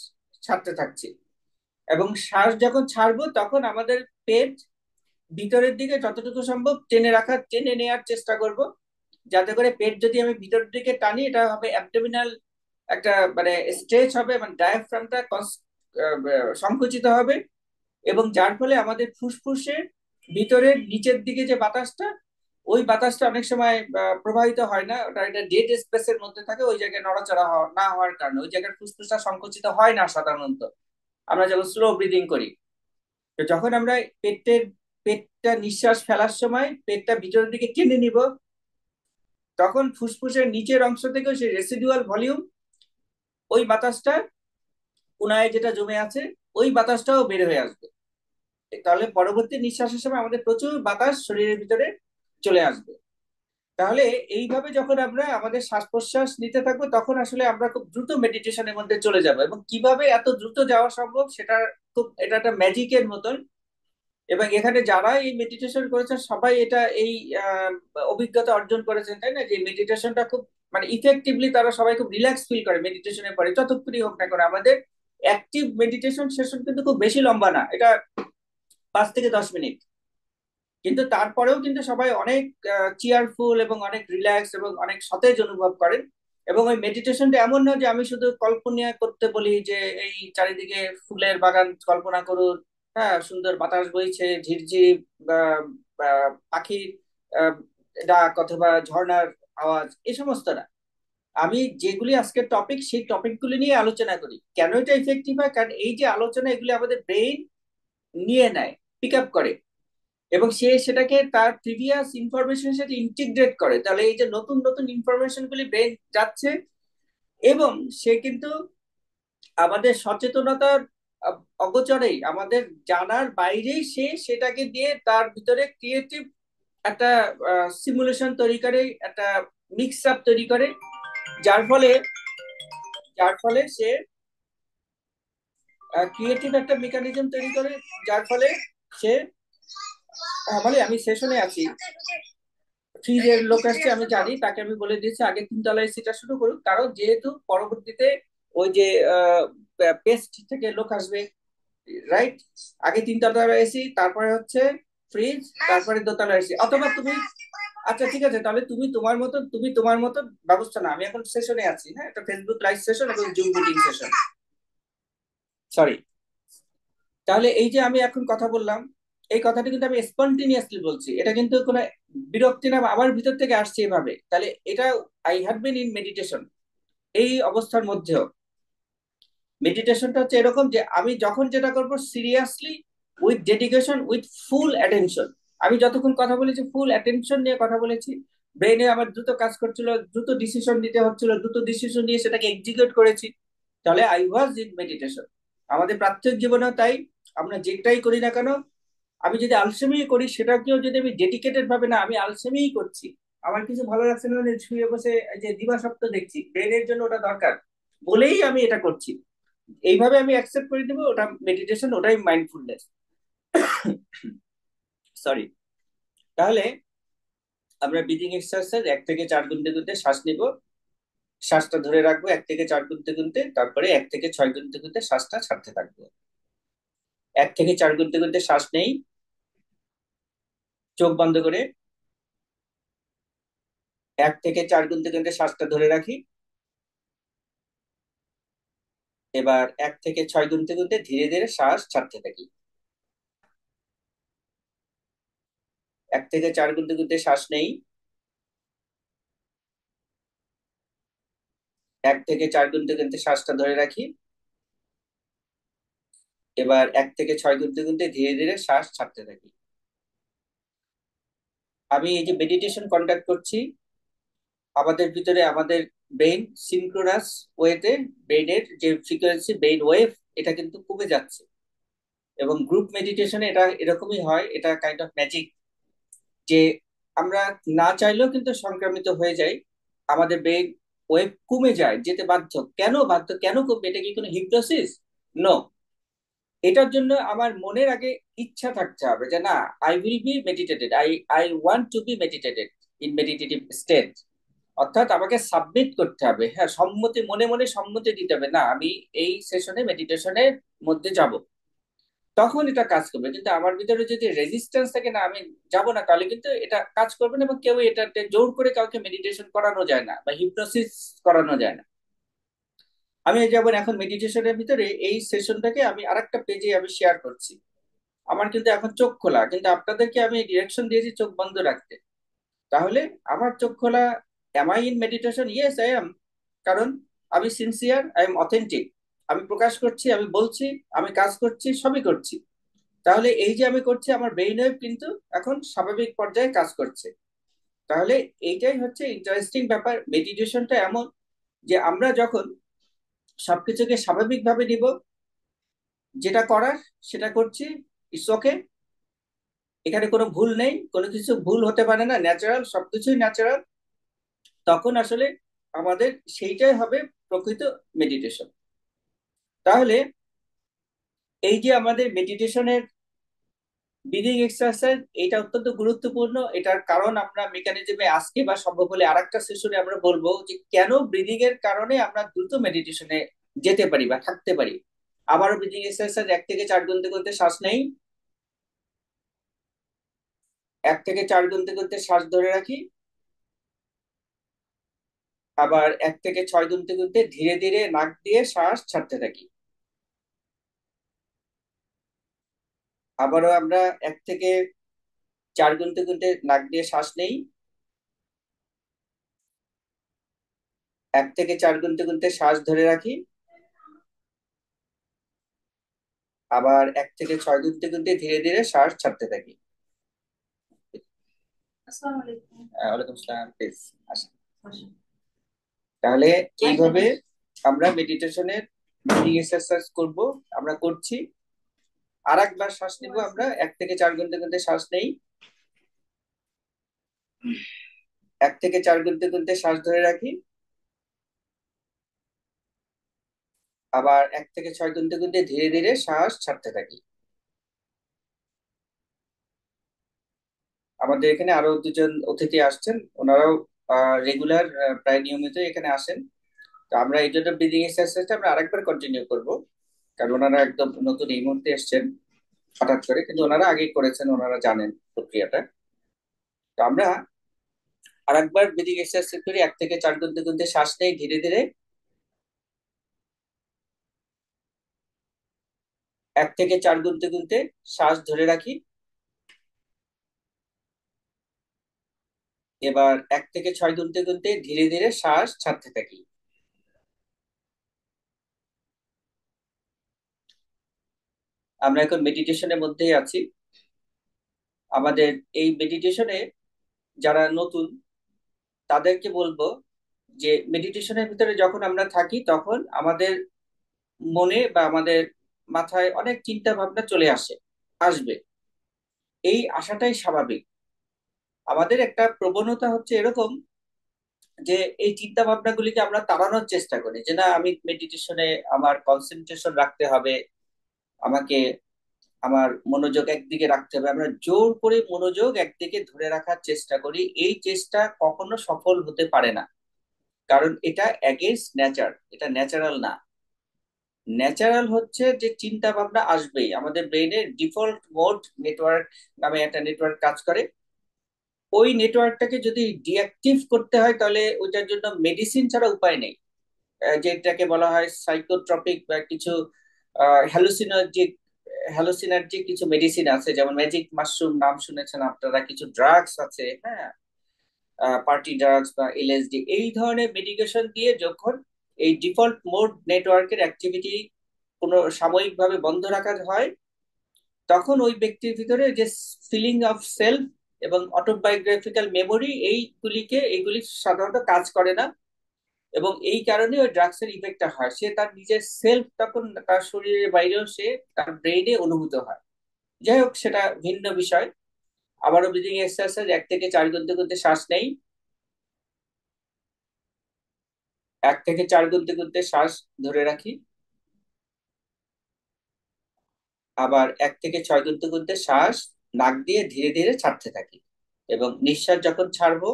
ছাড়তে থাকছি। এবং শ্বাস যখন ছাড়বো তখন আমাদের পেট ভিতরের দিকে যতটুকু সম্ভব টেনে নেওয়ার চেষ্টা করব, যাতে করে পেট যদি আমি ভিতরের দিকে টানি, এটা হবে অ্যাবডোমিনাল একটা মানে স্ট্রেচ হবে, মানে ডায়াফ্রামটা সংকুচিত হবে। এবং যার ফলে আমাদের ফুসফুসে ভিতরের নিচের দিকে যে বাতাসটা, ওই বাতাসটা অনেক সময় প্রবাহিত হয় না, ওটা এটা ডেড স্পেসের মধ্যে থাকে, ওই জায়গায় নড়াচড়া না হওয়ার কারণে ওই জায়গার ফুসফুসটা সংকুচিত হয় না সাধারণত আমরা যখন স্লো ব্রিদিং করি। তো যখন আমরা পেটটা নিঃশ্বাস ফেলার সময় পেটটা ভিতরের দিকে টেনে নিব, তখন ফুসফুসের নিচের অংশ থেকে সেই রেসিডুয়াল ভলিউম, ওই বাতাসটা কোনায় যেটা জমে আছে, ওই বাতাসটাও বের হয়ে আসবে। তাহলে পরবর্তী নিঃশ্বাসের সময় আমাদের প্রচুর বাতাস শরীরের ভিতরে চলে আসবে। তাহলে এইভাবে যখন আমরা আমাদের শ্বাস প্রশ্বাস নিতে থাকবো, তখন আসলে আমরা খুব দ্রুত মেডিটেশনের মধ্যে চলে যাব। এবং কিভাবে এত দ্রুত যাওয়া সম্ভব সেটা এটা একটা ম্যাজিকের মতন। এবং এখানে যারা এই মেডিটেশন করেছেন সবাই এটা এই আহ, অভিজ্ঞতা অর্জন করেছেন, তাই না? যে মেডিটেশনটা খুব মানে ইফেক্টিভলি তারা সবাই খুব রিল্যাক্স ফিল করে মেডিটেশনের পরে, যতক্ষণই হোক না করে। আমাদের অ্যাক্টিভ মেডিটেশন সেশন কিন্তু খুব বেশি লম্বা না, এটা 5 থেকে 10 মিনিট। কিন্তু তারপরেও কিন্তু সবাই অনেক চেয়ারফুল এবং অনেক রিল্যাক্স এবং অনেক সতেজ অনুভব করেন। এবং ওই মেডিটেশনটা এমন না যে আমি শুধু কল্পনা করতে বলি যে এই চারিদিকে ফুলের বাগান কল্পনা করুন, হ্যাঁ, সুন্দর বাতাস বইছে, ঝিরঝির পাখির আহ, ডাক অথবা ঝর্ণার আওয়াজ, এই সমস্ত না। আমি যেগুলি আজকের টপিক, সেই টপিকগুলি নিয়ে আলোচনা করি। কেন এটা ইফেক্টিভ হয়? কারণ এই যে আলোচনা, এগুলি আমাদের ব্রেইন নিয়ে নেয়, পিক আপ করে, এবং সে সেটাকে তার প্রিভিয়াস ইনফরমেশনের সাথে ইন্টিগ্রেট করে। তাহলে এই যে নতুন নতুন ইনফরমেশন গুলি ব্রেন যাচ্ছে, এবং সে কিন্তু আমাদের সচেতনতার অগোচরেই, আমাদের জানার বাইরেই সে সেটাকে দিয়ে তার ভিতরে ক্রিয়েটিভ একটা সিমুলেশন তৈরি করে, একটা মিক্স আপ তৈরি করে, যার ফলে সে ক্রিয়েটিভ একটা মেকানিজম তৈরি করে, যার ফলে সে মানে আমি সেশনে আছি, ফ্রিজের লোক আসছে, আমি জানি, তাকে আমি বলে দিয়েছি আগে 3 তলায় এসিটা শুরু করুক, কারণ যেহেতু পরবর্তীতে ওই যে পেস্ট থেকে লোক আসবে, রাইট? আগে 3 তলায় এসি, তারপরে হচ্ছে ফ্রিজ, তারপরে দোতলা এসি। অথবা তুমি, আচ্ছা ঠিক আছে, তাহলে তুমি তোমার মতো ব্যবস্থা না, আমি এখন সেশনে আছি, হ্যাঁ, এটা ফেসবুক লাইভ সেশন এবং জুম মিটিং সেশন, সরি। তাহলে এই যে আমি এখন কথা বললাম, এই কথাটা কিন্তু আমি স্পন্টিনিয়াসলি বলছি, এটা কিন্তু কোনো বিরক্তি না, আমার ভিতর থেকে আসছে এভাবে। তাহলে এটা I have been in meditation. এই অবস্থার মধ্যেও মেডিটেশনটা হচ্ছে এরকম যে আমি যখন যেটা করব seriously, with dedication, with full attention, আমি যতক্ষণ কথা বলেছি ফুল অ্যাটেনশন নিয়ে কথা বলেছি, ব্রেনে আমার দ্রুত কাজ করছিল, দ্রুত ডিসিশন নিতে হচ্ছিল, দ্রুত ডিসিশন নিয়ে সেটাকে এক্সিকিউট করেছি, তাহলে আই ওয়াজ ইন মেডিটেশন। আমাদের প্রাত্যহিক জীবনেও তাই, আমরা যেটাই করি না কেন, আমি যদি আলসেমি করি সেটাকেও যদি আমি ডেডিকেটেড ভাবে, না আমি আলসেমিই করছি, আমার কিছু ভালো লাগছে না, মানে শুয়ে বসে এই যে দিবাস্বপ্ন দেখছি, ব্রেনের জন্য ওটা দরকার বলেই আমি এটা করছি, এইভাবে আমি অ্যাকসেপ্ট করে দিব, ওটা মেডিটেশন, ওটাই মাইন্ডফুলনেস। সরি। তাহলে আমরা ব্রিদিং এক্সারসাইজ 1 থেকে 4 গুনতে গুনতে শ্বাস নিব, শ্বাসটা ধরে রাখবো 1 থেকে 4 গুনতে গুনতে, তারপরে 1 থেকে 6 গুনতে গুনতে শ্বাসটা ছাড়তে থাকবো। 1 থেকে 4 গুনতে গুনতে শ্বাস নেই, চোখ বন্ধ করে। 1 থেকে 4 গুনতে গুনতে শ্বাসটা ধরে রাখি। এবার 1 থেকে 6 গুনতে গুনতে ধীরে ধীরে শ্বাস ছাড়তে থাকি। 1 থেকে 4 গুনতে গুনতে শ্বাস নেই। 1 থেকে 4 গুনতে গুনতে শ্বাসটা ধরে রাখি। এবার 1 থেকে 6 গুনতে গুনতে ধীরে ধীরে শ্বাস ছাড়তে থাকি। আমি এই যে মেডিটেশন কন্ডাক্ট করছি, আমাদের ভিতরে আমাদের ব্রেন সিনক্রোনাস ওয়েতে, ব্রেনের যে ফ্রিকোয়েন্সি, ব্রেন ওয়েভ, এটা কিন্তু কমে যাচ্ছে। এবং গ্রুপ মেডিটেশনে এটা এরকমই হয়, এটা কাইন্ড অফ ম্যাজিক, যে আমরা না চাইলেও কিন্তু সংক্রামিত হয়ে যাই, আমাদের ব্রেন ওয়েভ কমে যায়, যেতে বাধ্য। কেন বাধ্য, কেন কমবে? এটা কি কোনো হিপনোসিস? নো। এটার জন্য আমার মনের আগে ইচ্ছা থাকতে হবে যে না, I will be meditated, I want to be meditated in meditative state. অর্থাৎ আমাকে সাবমিট করতে হবে, হ্যাঁ, সম্মতি, মনে মনে সম্মতি দিতে হবে, না আমি এই সেশনে মেডিটেশনের মধ্যে যাব, তখন এটা কাজ করবে। কিন্তু আমার ভিতরে যদি রেজিস্ট্যান্স থাকে, না আমি যাব না, তাহলে কিন্তু এটা কাজ করবে না, এবং কেউ এটাতে জোর করে কাউকে মেডিটেশন করানো যায় না বা হিপনোসিস করানো যায় না। আমি যেমন এখন মেডিটেশনের ভিতরে এই সেশনটাকে আমি আরেকটা পেজে আমি শেয়ার করছি, আমার কিন্তু এখন চোখ খোলা, কিন্তু আপনাদেরকে আমি ডিরেকশন দিয়েছি চোখ বন্ধ রাখতে। তাহলে আমার চোখ খোলা, am I in meditation? Yes I am. কারণ আমি সিনসিয়ার, আই এম অথেন্টিক, আমি প্রকাশ করছি, আমি বলছি, আমি কাজ করছি, সবই করছি। তাহলে এই যে আমি করছি, আমার ব্রেইন ওয়েভ কিন্তু এখন স্বাভাবিক পর্যায়ে কাজ করছে। তাহলে এইটাই হচ্ছে ইন্টারেস্টিং ব্যাপার, মেডিটেশনটা এমন যে আমরা যখন সবকিছুকে স্বাভাবিকভাবে নিব, যেটা করার সেটা করছি, ইটস ওকে, এখানে কোনো ভুল নেই, কোনো কিছু ভুল হতে পারে না, ন্যাচারাল, সবকিছুই ন্যাচারাল, তখন আসলে আমাদের সেইটাই হবে প্রকৃত মেডিটেশন। তাহলে এই যে আমাদের মেডিটেশনের ব্রিদিং এক্সারসাইজ, এটা অত্যন্ত গুরুত্বপূর্ণ। এটার কারণ আমরা মেকানিজমে আজকে বা সম্ভব হলে আরেকটা সেশনে আমরা বলবো যে কেন ব্রিদিং এর কারণে আমরা দ্রুত মেডিটেশনে যেতে পারি বা থাকতে পারি। আবারও ব্রিদিং এক্সারসাইজ, 1 থেকে 4 গুনতে গুনতে শ্বাস নেই, 1 থেকে 4 গুনতে গুনতে শ্বাস ধরে রাখি, আবার 1 থেকে 6 গুনতে গুনতে ধীরে ধীরে নাক দিয়ে শ্বাস ছাড়তে থাকি। আবারও আমরা 1 থেকে 4 গুনতে গুনতে নাক দিয়ে শ্বাস নেই, 1 থেকে 4 গুনতে গুনতে শ্বাস ধরে রাখি, আবার 1 থেকে 6 গুনতে গুনতে ধীরে ধীরে শ্বাস ছাড়তে থাকি। আসসালামু আলাইকুম। ওয়ালাইকুম আসসালাম, প্লিজ আসেন। তাহলে এইভাবে আমরা মেডিটেশনের ব্রিদিং এক্সারসাইজ করব, আমরা করছি। আর একবার শ্বাস নিব, আমরা 1 থেকে 4 গুনতে গুনতে শ্বাস নেই, 1 থেকে 4 গুনতে গুনতে শ্বাস ধরে রাখি, আবার 1 থেকে 6 গুনতে গুনতে ধীরে ধীরে শ্বাস ছাড়তে থাকি। আমাদের এখানে আরো দুজন অতিথি আসছেন, ওনারাও রেগুলার, প্রায় নিয়মিত এখানে আসেন। তো আমরা এই জন্য ব্রিদিং এক্সারসাইজটা আমরা আরেকবার কন্টিনিউ করব, কারণ ওনারা একদম নতুন এই মুহূর্তে এসছেন হঠাৎ করে, কিন্তু ওনারা আগেই করেছেন, ওনারা জানেন প্রক্রিয়াটা। তো আমরা আরেকবার ব্রিদিং এক্সারসাইজ করি, 1 থেকে 4 গুনতে গুনতে শ্বাস নেই ধীরে ধীরে, 1 থেকে 4 গুনতে গুনতে শ্বাস ধরে রাখি, এবার 1 থেকে 6 গুনতে গুনতে ধীরে ধীরে শ্বাস ছাড়তে থাকি। আমরা এখন মেডিটেশনের মধ্যেই আছি। আমাদের এই মেডিটেশনে যারা নতুন তাদেরকে বলবো যে মেডিটেশনের ভিতরে যখন আমরা থাকি তখন আমাদের মনে বা আমাদের মাথায় অনেক চিন্তা ভাবনা চলে আসবে। এই আশাটাই স্বাভাবিক। আমাদের একটা প্রবণতা হচ্ছে এরকম যে এই চিন্তা ভাবনাগুলিকে আমরা তাড়ানোর চেষ্টা করি, যে না আমি মেডিটেশনে আমার কনসেন্ট্রেশন রাখতে হবে, আমাকে আমার মনোযোগ একদিকে রাখতে হবে। আমরা জোর করে মনোযোগ একদিকে ধরে রাখার চেষ্টা করি, এই চেষ্টা কখনো সফল হতে পারে না, কারণ এটা অ্যাগেইনস্ট নেচার, এটা ন্যাচারাল না। ন্যাচারাল হচ্ছে যে চিন্তা ভাবনা আসবেই। আমাদের ব্রেনের ডিফল্ট মোড নেটওয়ার্ক নামে একটা নেটওয়ার্ক কাজ করে। ওই নেটওয়ার্কটাকে যদি ডিঅ্যাক্টিভ করতে হয় তাহলে ওইটার জন্য মেডিসিন ছাড়া উপায় নেই। যেটাকে বলা হয় সাইকোট্রপিক বা কিছু হ্যালুসিনার্জিক হ্যালুসিনার্জিক কিছু মেডিসিন আছে, যেমন ম্যাজিক মাশরুম নাম শুনেছেন আপনারা, কিছু ড্রাগস আছে, হ্যাঁ, পার্টি ড্রাগস বা এলএসডি, এই ধরনের মেডিকেশন দিয়ে যখন এই ডিফল্ট মোড নেটওয়ার্কের অ্যাক্টিভিটি কোনো সাময়িকভাবে বন্ধ রাখা হয়, তখন ওই ব্যক্তির ভিতরে যে ফিলিং অফ সেলফ এবং অটোবায়োগ্রাফিক্যাল মেমোরি এইগুলি সাধারণত কাজ করে না, এবং এই কারণে ওই ড্রাগসের ইফেক্টটা হয়। সে তার নিজের সেলফ তখন তার শরীরের বাইরেও সে তার ব্রেইনে অনুভূত হয়। যাই হোক, সেটা ভিন্ন বিষয়। আবারও ব্রিদিং এক্সারসাইজ, 1 থেকে 4 গুনতে গুনতে শ্বাস নেই, 1 থেকে 4 গুনতে গুনতে শ্বাস ধরে রাখি, আবার 1 থেকে 6 গুনতে গুনতে শ্বাস নাক দিয়ে ধীরে ধীরে ছাড়তে থাকি, এবং নিঃশ্বাস যখন ছাড়বো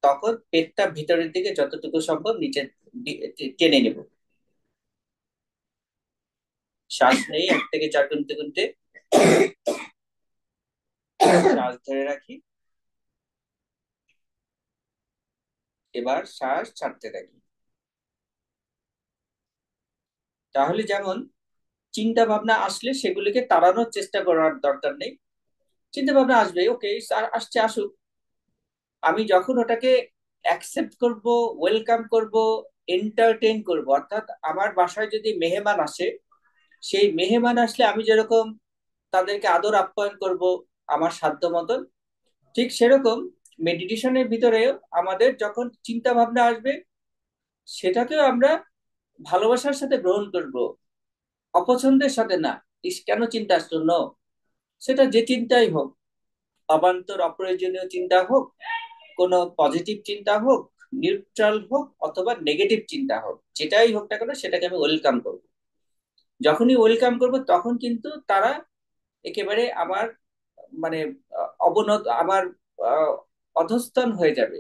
তখন পেটটা ভিতরের দিকে যতটুকু সম্ভব নিচে টেনে নেব। শ্বাস নেই 1 থেকে 4 গুনতে গুনতে, শ্বাস ধরে রাখি, এবার শ্বাস ছাড়তে থাকি। তাহলে যেমন চিন্তা ভাবনা আসলে সেগুলিকে তাড়ানোর চেষ্টা করার দরকার নেই। চিন্তা ভাবনা আসবে, ওকে, আসছে আসুক। আমি যখন ওটাকে অ্যাকসেপ্ট করব, ওয়েলকাম করব, এন্টারটেইন করব, অর্থাৎ আমার বাসায় যদি মেহমান আসে, সেই মেহমান আসলে আমি যেরকম তাদেরকে আদর আপ্যায়ন করব আমার সাধ্য মতন, ঠিক সেরকম মেডিটেশনের ভিতরেও আমাদের যখন চিন্তা ভাবনা আসবে সেটাকেও আমরা ভালোবাসার সাথে গ্রহণ করব, অপছন্দের সাথে না। ইস, কেন চিন্তা আসলো, নো, সেটা যে চিন্তাই হোক, অবান্তর অপ্রয়োজনীয় চিন্তা হোক, কোনো পজিটিভ চিন্তা হোক, নিউট্রাল হোক, অথবা নেগেটিভ চিন্তা হোক, যেটাই হোক না কেন সেটাকে আমি ওয়েলকাম করব। যখনই ওয়েলকাম করব তখন কিন্তু তারা একেবারে আমার মানে অবনত আমার আহ, অধস্তন হয়ে যাবে,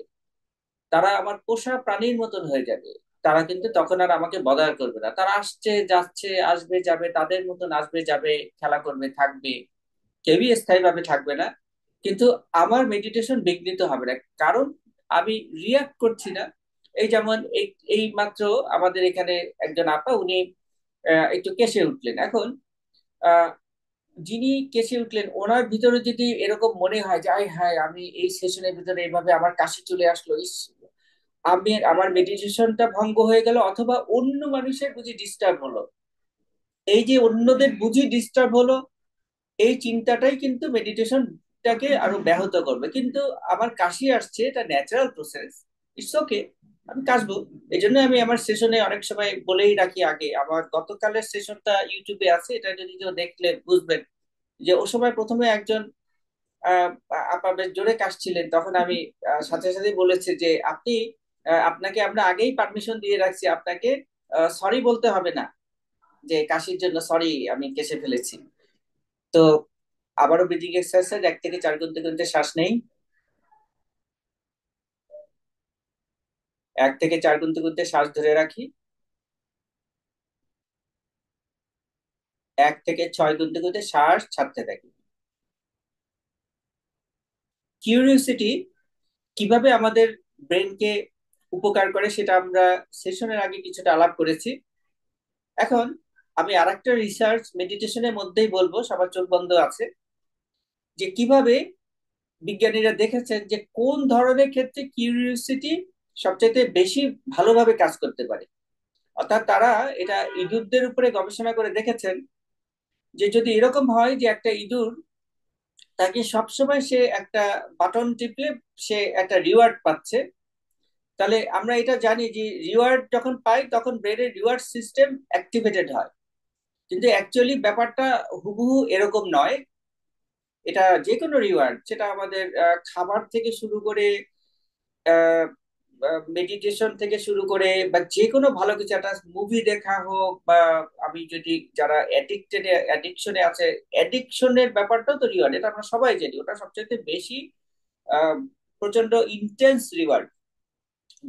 তারা আমার পোষা প্রাণীর মতন হয়ে যাবে। তারা কিন্তু তখন আর আমাকে বদার করবে না, তারা আসছে যাচ্ছে, আসবে যাবে, তাদের মতন আসবে যাবে, খেলা করবে থাকবে, কেউই স্থায়ীভাবে থাকবে না। কিন্তু আমার মেডিটেশন বিঘ্নিত হবে না, কারণ আমি রিয়াক্ট করছি না। এই যেমন এই মাত্র আমাদের এখানে একজন আপা, উনি একটু কেসে উঠলেন। এখন আহ, যিনি কেসে উঠলেন ওনার ভিতরে যদি এরকম মনে হয় যে আয় হায়, আমি এই সেশনের ভিতরে এইভাবে আমার কাশি চলে আসলো, ইস, আমি আমার মেডিটেশনটা ভঙ্গ হয়ে গেল, অথবা অন্য মানুষের বুঝি ডিস্টার্ব হলো, এই যে অন্যদের বুঝি ডিস্টার্ব হলো, এই চিন্তাটাই কিন্তু মেডিটেশনটাকে আরো ব্যাহত করবে। কিন্তু আমার কাশি আসছে, এটা ন্যাচারাল প্রসেস, ইটস ওকে, আমি কাশবো। এই জন্য আমি আমার সেশনে অনেক সময় বলেই রাখি আগে। আমার গতকালের সেশনটা ইউটিউবে আছে, এটা যদি কেউ দেখলে বুঝবেন যে ও সময় প্রথমে একজন আহ আপা বেশ জোরে কাশছিলেন, তখন আমি সাথে সাথে বলেছি যে আপনি আপনাকে আমরা আগেই পারমিশন দিয়ে রাখছি, আপনাকে সরি বলতে হবে না যে কাশির জন্য সরি আমি কেসে ফেলেছি। তো আবারও ব্রিদিং এক্সারসাইজ, 1 থেকে 4 গুনতে গুনতে শ্বাস নেই, 1 থেকে 4 গুনতে গুনতে শ্বাস ধরে রাখি, 1 থেকে 6 গুনতে গুনতে শ্বাস ছাড়তে থাকি। কিউরিওসিটি কিভাবে আমাদের ব্রেনকে উপকার করে সেটা আমরা সেশনের আগে কিছুটা আলাপ করেছি। এখন আমি আরেকটা রিসার্চ মেডিটেশনের মধ্যেই বলবো, সবার চোখ বন্ধ আছে, যে কিভাবে বিজ্ঞানীরা দেখেছেন যে কোন ধরনের ক্ষেত্রে কিউরিওসিটি সবচেয়ে বেশি ভালোভাবে কাজ করতে পারে। অর্থাৎ তারা এটা ইঁদুরদের উপরে গবেষণা করে দেখেছেন যে যদি এরকম হয় যে একটা ইঁদুর তাকে সবসময় সে একটা বাটন টিপলে সে একটা রিওয়ার্ড পাচ্ছে। তাহলে আমরা এটা জানি যে রিওয়ার্ড যখন পাই তখন ব্রেনের রিওয়ার্ড সিস্টেম অ্যাক্টিভেটেড হয়, কিন্তু অ্যাকচুয়ালি ব্যাপারটা হুবহু এরকম নয়। এটা যে কোনো রিওয়ার্ড, সেটা আমাদের খাবার থেকে শুরু করে, মেডিটেশন থেকে শুরু করে, বা যে কোনো ভালো কিছু, একটা মুভি দেখা হোক, বা আমি যদি যারা অ্যাডিকশনে আছে, অ্যাডিকশনের ব্যাপারটাও তো রিওয়ার্ড, এটা আমরা সবাই জানি। ওটা সবচেয়ে বেশি আহ, প্রচন্ড ইন্টেন্স রিওয়ার্ড,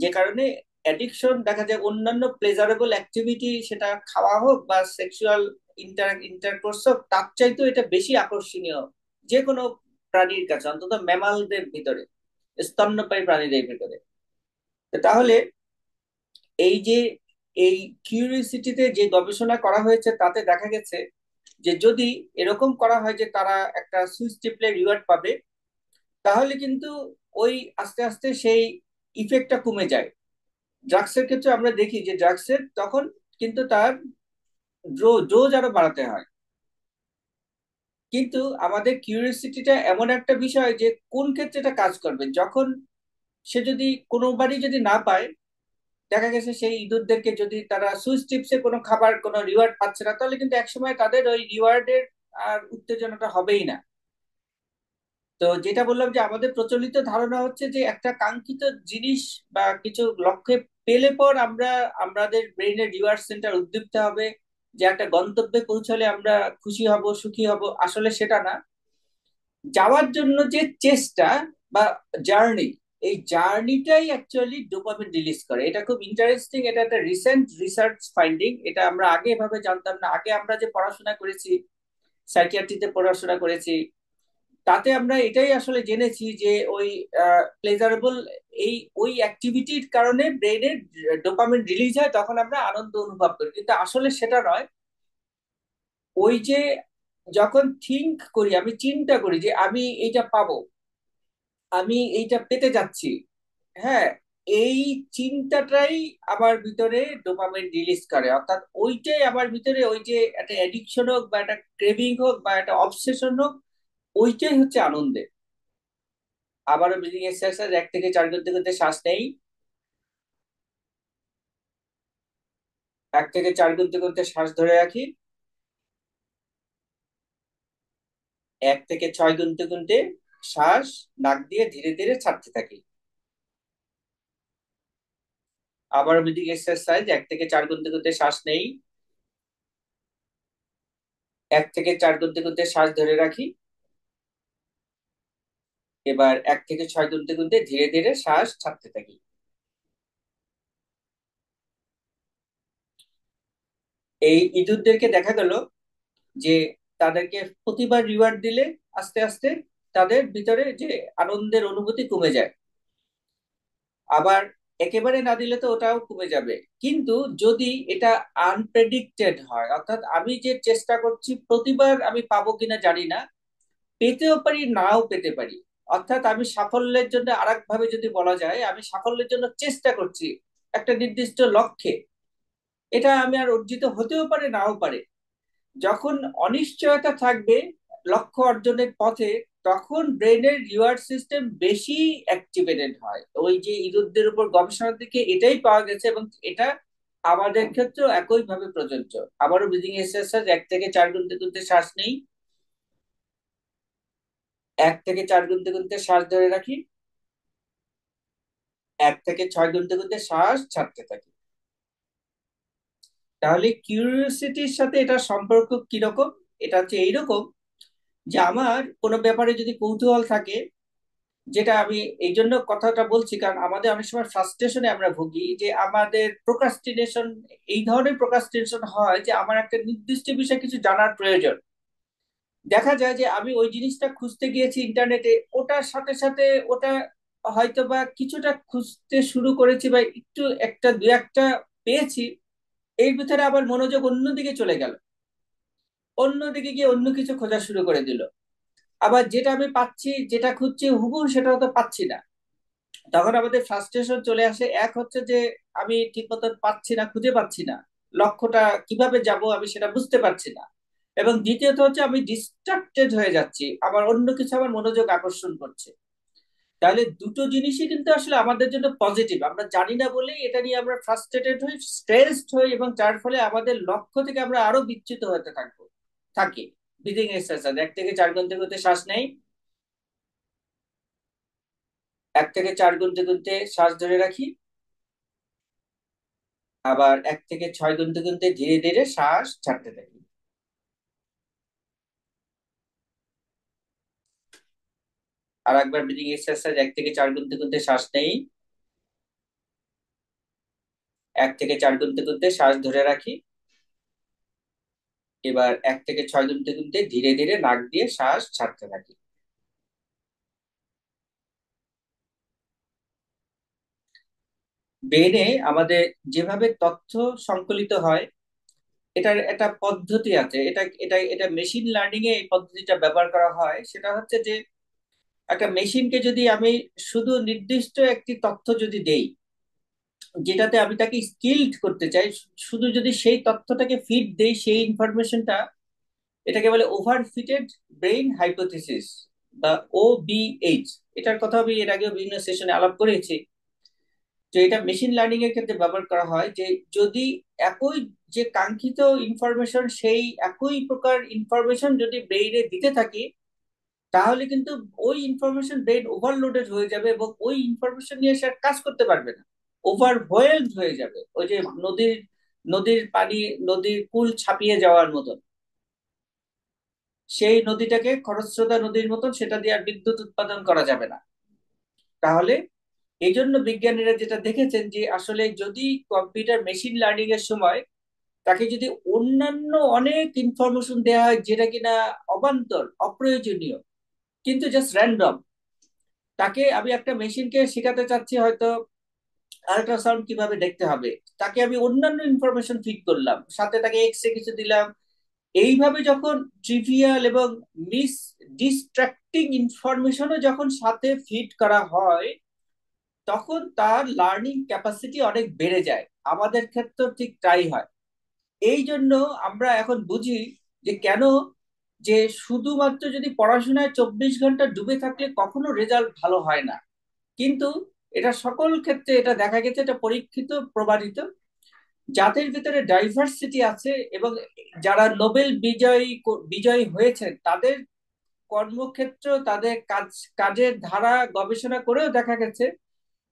যে কারণে অ্যাডিকশন দেখা যায় অন্যান্য প্লেজারেবল অ্যাক্টিভিটি, সেটা খাওয়া হোক বা সেক্সুয়াল ইন্টারকোর্স হোক, তার চাইতেও এটা বেশি আকর্ষণীয় যে কোনো প্রাণীর কাছে, অন্তত ম্যামালদের ভিতরে, স্তন্যপায়ী প্রাণীদের ভিতরে। তো তাহলে এই যে এই কিউরিওসিটিতে যে গবেষণা করা হয়েছে তাতে দেখা গেছে যে যদি এরকম করা হয় যে তারা একটা সুইচ টিপলে রিওয়ার্ড পাবে, তাহলে কিন্তু ওই আস্তে আস্তে সেই ইফেক্টটা কমে যায়। ড্রাগসের ক্ষেত্রে আমরা দেখি যে ড্রাগসের তখন কিন্তু তার ডোজ আরো বাড়াতে হয়। কিন্তু আমাদের কিউরিওসিটিটা এমন একটা বিষয় যে কোন ক্ষেত্রে এটা কাজ করবে, যখন সে যদি কোনোবারই যদি না পায়, দেখা গেছে সেই ইঁদুরদেরকে যদি তারা সুইচ টিপসে কোনো খাবার কোনো রিওয়ার্ড পাচ্ছে না, তাহলে কিন্তু একসময় তাদের ওই রিওয়ার্ডের আর উত্তেজনাটা হবেই না। তো যেটা বললাম যে আমাদের প্রচলিত ধারণা হচ্ছে যে একটা কাঙ্ক্ষিত জিনিস বা কিছু লক্ষ্যে পেলে পর আমরা আমাদের ব্রেইনের রিওয়ার্ড সেন্টার উদ্দীপ্ত হবে, যে একটা গন্তব্যে পৌঁছালে আমরা খুশি হব, সুখী হব। আসলে সেটা না। যাওয়ার জন্য যে চেষ্টা বা জার্নি, এই জার্নিটাই অ্যাকচুয়ালি ডোপামিন রিলিজ করে। এটা খুব ইন্টারেস্টিং, এটা একটা রিসেন্ট রিসার্চ ফাইন্ডিং। এটা আমরা আগে এভাবে জানতাম না। আগে আমরা যে পড়াশোনা করেছি, সাইকিয়াট্রিতে পড়াশোনা করেছি, তাতে আমরা এটাই আসলে জেনেছি যে ওই প্লেজারেবল এই ওই অ্যাক্টিভিটির কারণে ব্রেনের ডোপামিন রিলিজ হয়, তখন আমরা আনন্দ অনুভব করি। কিন্তু আসলে সেটা নয়। ওই যে যখন থিঙ্ক করি, আমি চিন্তা করি যে আমি এইটা পাবো, আমি এইটা পেতে যাচ্ছি, হ্যাঁ, এই চিন্তাটাই আমার ভিতরে ডোপামিন রিলিজ করে। অর্থাৎ ওইটাই আমার ভিতরে, ওই যে একটা অ্যাডিকশন হোক বা একটা ক্রেভিং হোক বা একটা অবসেশন হোক, ওইটাই হচ্ছে আনন্দে। আবারও ব্রিদিং এক্সারসাইজ, 1 থেকে 4 করতে করতে শ্বাস নেই। 1 থেকে 4 করতে করতে শ্বাস ধরে রাখি। 1 থেকে 6 গুনতে গুনতে শ্বাস নাক দিয়ে ধীরে ধীরে ছাড়তে থাকি। আবারও ব্রিদিং এক্সারসাইজ, 1 থেকে 4 গুনতে গুনতে শ্বাস নেই। 1 থেকে 4 গুনতে গুনতে শ্বাস ধরে রাখি। এবার 1 থেকে 6 গুনতে গুনতে ধীরে ধীরে শ্বাস ছাড়তে থাকি। এই ইঁদুরদেরকে দেখা গেল যে তাদেরকে প্রতিবার রিওয়ার্ড দিলে আস্তে আস্তে তাদের ভিতরে যে আনন্দের অনুভূতি কমে যায়। আবার একেবারে না দিলে তো ওটাও কমে যাবে। কিন্তু যদি এটা আনপ্রেডিক্টেড হয়, অর্থাৎ আমি যে চেষ্টা করছি প্রতিবার আমি পাবো কিনা জানি না, পেতেও পারি নাও পেতে পারি। অর্থাৎ আমি সাফল্যের জন্য আরেক ভাবে যদি বলা যায়, আমি সাফল্যের জন্য চেষ্টা করছি একটা নির্দিষ্ট লক্ষ্যে, এটা আমি আর অর্জিত হতেও পারে নাও পারে। যখন অনিশ্চয়তা থাকবে লক্ষ্য অর্জনের পথে, তখন ব্রেনের রিওয়ার্ড সিস্টেম বেশি অ্যাক্টিভেটেড হয়। ওই যে ইঁদুরদের উপর গবেষণা থেকে এটাই পাওয়া গেছে, এবং এটা আমাদের ক্ষেত্রেও একইভাবে প্রযোজ্য। আবারও ব্রিদিং এক্সারসাইজ, 1 থেকে 4 গুনতে গুনতে শ্বাস নেই। 1 থেকে 4 গুনতে গুনতে শ্বাস ধরে রাখি। 1 থেকে 6 গুনতে গুনতে শ্বাস ছাড়তে থাকি। তাহলে কিউরিওসিটির সাথে এটা সম্পর্ক কিরকম? এটা হচ্ছে এইরকম যে আমার কোনো ব্যাপারে যদি কৌতূহল থাকে, যেটা আমি এই জন্য কথাটা বলছি কারণ আমাদের অনেক সময় ফ্রাস্ট্রেশনে আমরা ভুগি, যে আমাদের প্রোক্রাস্টিনেশন, এই ধরনের প্রোক্রাস্টিনেশন হয় যে আমার একটা নির্দিষ্ট বিষয়ে কিছু জানার প্রয়োজন। দেখা যায় যে আমি ওই জিনিসটা খুঁজতে গিয়েছি ইন্টারনেটে, ওটার সাথে সাথে ওটা হয়তো বা কিছুটা খুঁজতে শুরু করেছি বা একটু একটা দু একটা পেয়েছি, এর ভিতরে আবার মনোযোগ অন্যদিকে চলে গেল, অন্যদিকে গিয়ে অন্য কিছু খোঁজা শুরু করে দিল। আবার যেটা আমি পাচ্ছি, যেটা খুঁজছি হুবহু সেটা তো পাচ্ছি না। তখন আমাদের ফ্রাস্ট্রেশন চলে আসে। এক হচ্ছে যে আমি ঠিক মতো পাচ্ছি না, খুঁজে পাচ্ছি না, লক্ষ্যটা কিভাবে যাব আমি সেটা বুঝতে পারছি না। এবং দ্বিতীয়ত হচ্ছে আমি ডিস্ট্রাক্টেড হয়ে যাচ্ছি, আমার অন্য কিছু আমার মনোযোগ আকর্ষণ করছে। তাহলে দুটো জিনিসই কিন্তু আসলে আমাদের জন্য পজিটিভ, আমরা জানি না বলেই এটা নিয়ে আমরা ফ্রাস্ট্রেটেড হই, স্ট্রেসড হই, এবং যার ফলে আমাদের লক্ষ্য থেকে আমরা আরো বিচ্যুত হতে থাকি। ব্রিদিং এক্সারসাইজ, 1 থেকে 4 গুনতে গুনতে শ্বাস নেই, 1 থেকে 4 গুনতে গুনতে শ্বাস ধরে রাখি, আবার 1 থেকে 6 গুনতে গুনতে ধীরে ধীরে শ্বাস ছাড়তে থাকি। আর একবার ব্রিদিং এক্সারসাইজ, 1 থেকে 4 গুনতে গুনতে শ্বাস নেই, 1 থেকে 4 গুনতে গুনতে শ্বাস ধরে রাখি, এবার 1 থেকে 6 গুনতে গুনতে ধীরে ধীরে নাক দিয়ে শ্বাস ছাড়তে থাকি। ব্রেনে আমাদের যেভাবে তথ্য সংকলিত হয়, এটার একটা পদ্ধতি আছে। এটা এটা এটা মেশিন লার্নিং এ এই পদ্ধতিটা ব্যবহার করা হয়। সেটা হচ্ছে যে একটা মেশিনকে যদি আমি শুধু নির্দিষ্ট একটি তথ্য যদি দেই, যেটাতে আমি তাকে স্কিলড করতে চাই, শুধু যদি সেই তথ্যটাকে ফিড দেই, সেই ইনফরমেশনটা, এটাকে বলে ওভার ফিটেড ব্রেইন হাইপোথিসিস বা OBH। এটার কথা আমি এর আগেও বিভিন্ন সেশনে আলাপ করেছি। তো এটা মেশিন লার্নিং এর ক্ষেত্রে ব্যবহার করা হয় যে যদি একই যে কাঙ্ক্ষিত ইনফরমেশন, সেই একই প্রকার ইনফরমেশন যদি ব্রেইনে দিতে থাকি, তাহলে কিন্তু ওই ইনফরমেশন ব্রেইন ওভারলোডেড হয়ে যাবে এবং ওই ইনফরমেশন নিয়ে সে আর কাজ করতে পারবে না, ওভারওয়েলড হয়ে যাবে। ওই যে নদীর নদীর পানি, নদীর কুল ছাপিয়ে যাওয়ার মতন, সেই নদীটাকে খরস্রোতা নদীর মতন সেটা দিয়ে আর বিদ্যুৎ উৎপাদন করা যাবে না। তাহলে এই জন্য বিজ্ঞানীরা যেটা দেখেছেন যে আসলে যদি কম্পিউটার মেশিন লার্নিং এর সময় তাকে যদি অন্যান্য অনেক ইনফরমেশন দেওয়া হয় যেটা কিনা অবান্তর, অপ্রয়োজনীয়, কিন্তু জাস্ট র্যান্ডম, তাকে আমি একটা মেশিনকে শেখাতে চাচ্ছি হয়তো আল্ট্রাসাউন্ড কিভাবে দেখতে হবে, তাকে আমি অন্যান্য ইনফরমেশন ফিড করলাম, সাথে তাকে এক্স রে কিছু দিলাম, এইভাবে যখন ট্রিভিয়াল এবং মিস ডিস্ট্রাক্টিং ইনফরমেশনও যখন সাথে ফিড করা হয়, তখন তার লার্নিং ক্যাপাসিটি অনেক বেড়ে যায়। আমাদের ক্ষেত্রেও ঠিক তাই হয়। এই জন্য আমরা এখন বুঝি যে কেন যে শুধুমাত্র যদি পড়াশোনায় 24 ঘন্টা ডুবে থাকলে কখনো রেজাল্ট ভালো হয় না। কিন্তু এটা সকল ক্ষেত্রে এটা দেখা গেছে, এটা পরীক্ষিত, প্রমাণিত। যাদের ভিতরে ডাইভার্সিটি আছে এবং যারা নোবেল বিজয়ী হয়েছেন, তাদের কর্মক্ষেত্র, তাদের কাজের ধারা গবেষণা করেও দেখা গেছে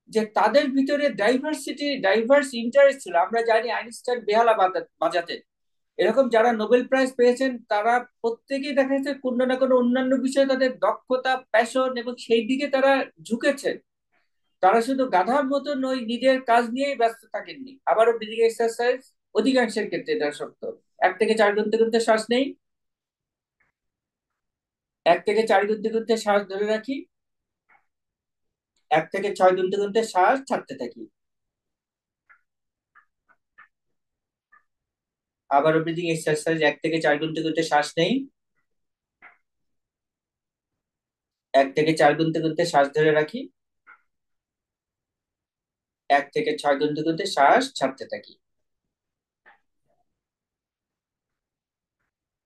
যে তাদের ভিতরে ডাইভার্স ইন্টারেস্ট ছিল। আমরা জানি আইনস্টাইন বেহালা বাজাতেন, এরকম যারা নোবেল প্রাইজ পেয়েছেন তারা প্রত্যেকেই দেখা যাচ্ছে কোনো না কোনো অন্যান্য বিষয়ে তাদের দক্ষতা, প্যাশন, এবং সেই দিকে তারা ঝুঁকেছে। তারা শুধু গাধার মতন ওই নিজের কাজ নিয়েই ব্যস্ত থাকেননি। আবারও ব্রিদিং এক্সারসাইজ, অধিকাংশের ক্ষেত্রে এটা সত্য। 1 থেকে 4 গুনতে গুনতে শ্বাস নেই, 1 থেকে 4 গুনতে গুনতে শ্বাস ধরে রাখি, 1 থেকে 6 গুনতে গুনতে শ্বাস ছাড়তে থাকি। আবারও ব্রিদিং এক্সারসাইজ, 1 থেকে 4 গুনতে গুনতে শ্বাস নেই, 1 থেকে 4 গুনতে গুনতে শ্বাস ধরে রাখি, 1 থেকে 6 গুনতে গুনতে শ্বাস ছাড়তে থাকি।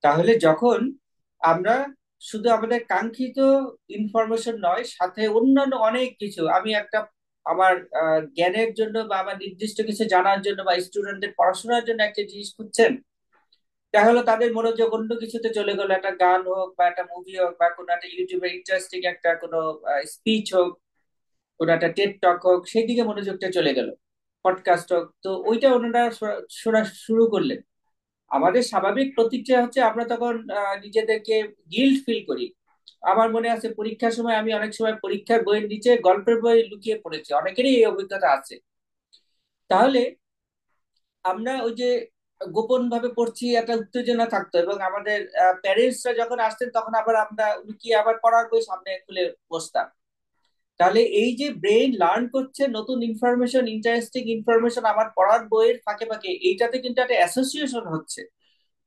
তাহলে যখন আমরা শুধু আমাদের কাঙ্ক্ষিত ইনফরমেশন নয়, সাথে অন্যান্য অনেক কিছু, আমি একটা আমার জ্ঞানের জন্য বা আমার নির্দিষ্ট কিছু জানার জন্য বা স্টুডেন্টদের পড়াশোনার জন্য একটা জিনিস খুঁজছেন, তাহলে তাদের মনোযোগ অন্য কিছুতে চলে গেল, একটা গান হোক বা একটা মুভি হোক বা কোনো একটা ইউটিউবের ইন্টারেস্টিং একটা কোনো স্পিচ হোক, কোনো একটা টেড টক হোক, সেই দিকে মনোযোগটা চলে গেল, পডকাস্ট হোক, তো ওইটা ওনারা শোনা শুরু করলেন। আমাদের স্বাভাবিক প্রতিক্রিয়া হচ্ছে আমরা তখন নিজেদেরকে গিল্ট ফিল করি। আমার মনে আছে পরীক্ষার সময় আমি অনেক সময় পরীক্ষার বইয়ের নিচে গল্পের বই লুকিয়ে পড়েছি, অনেকেরই এই অভিজ্ঞতা আছে। তাহলে আমরা ওই যে গোপন ভাবে পড়ছি, একটা উত্তেজনা থাকতো, এবং আমাদের প্যারেন্টসরা যখন আসতেন তখন আবার আমরা লুকিয়ে আবার পড়ার বই সামনে খুলে বসতাম। তাহলে এই যে ব্রেন লার্ন করছে নতুন ইনফরমেশন, ইন্টারেস্টিং ইনফরমেশন আমার পড়ার বইয়ের ফাঁকে ফাঁকে, এইটাতে কিন্তু একটা অ্যাসোসিয়েশন হচ্ছে।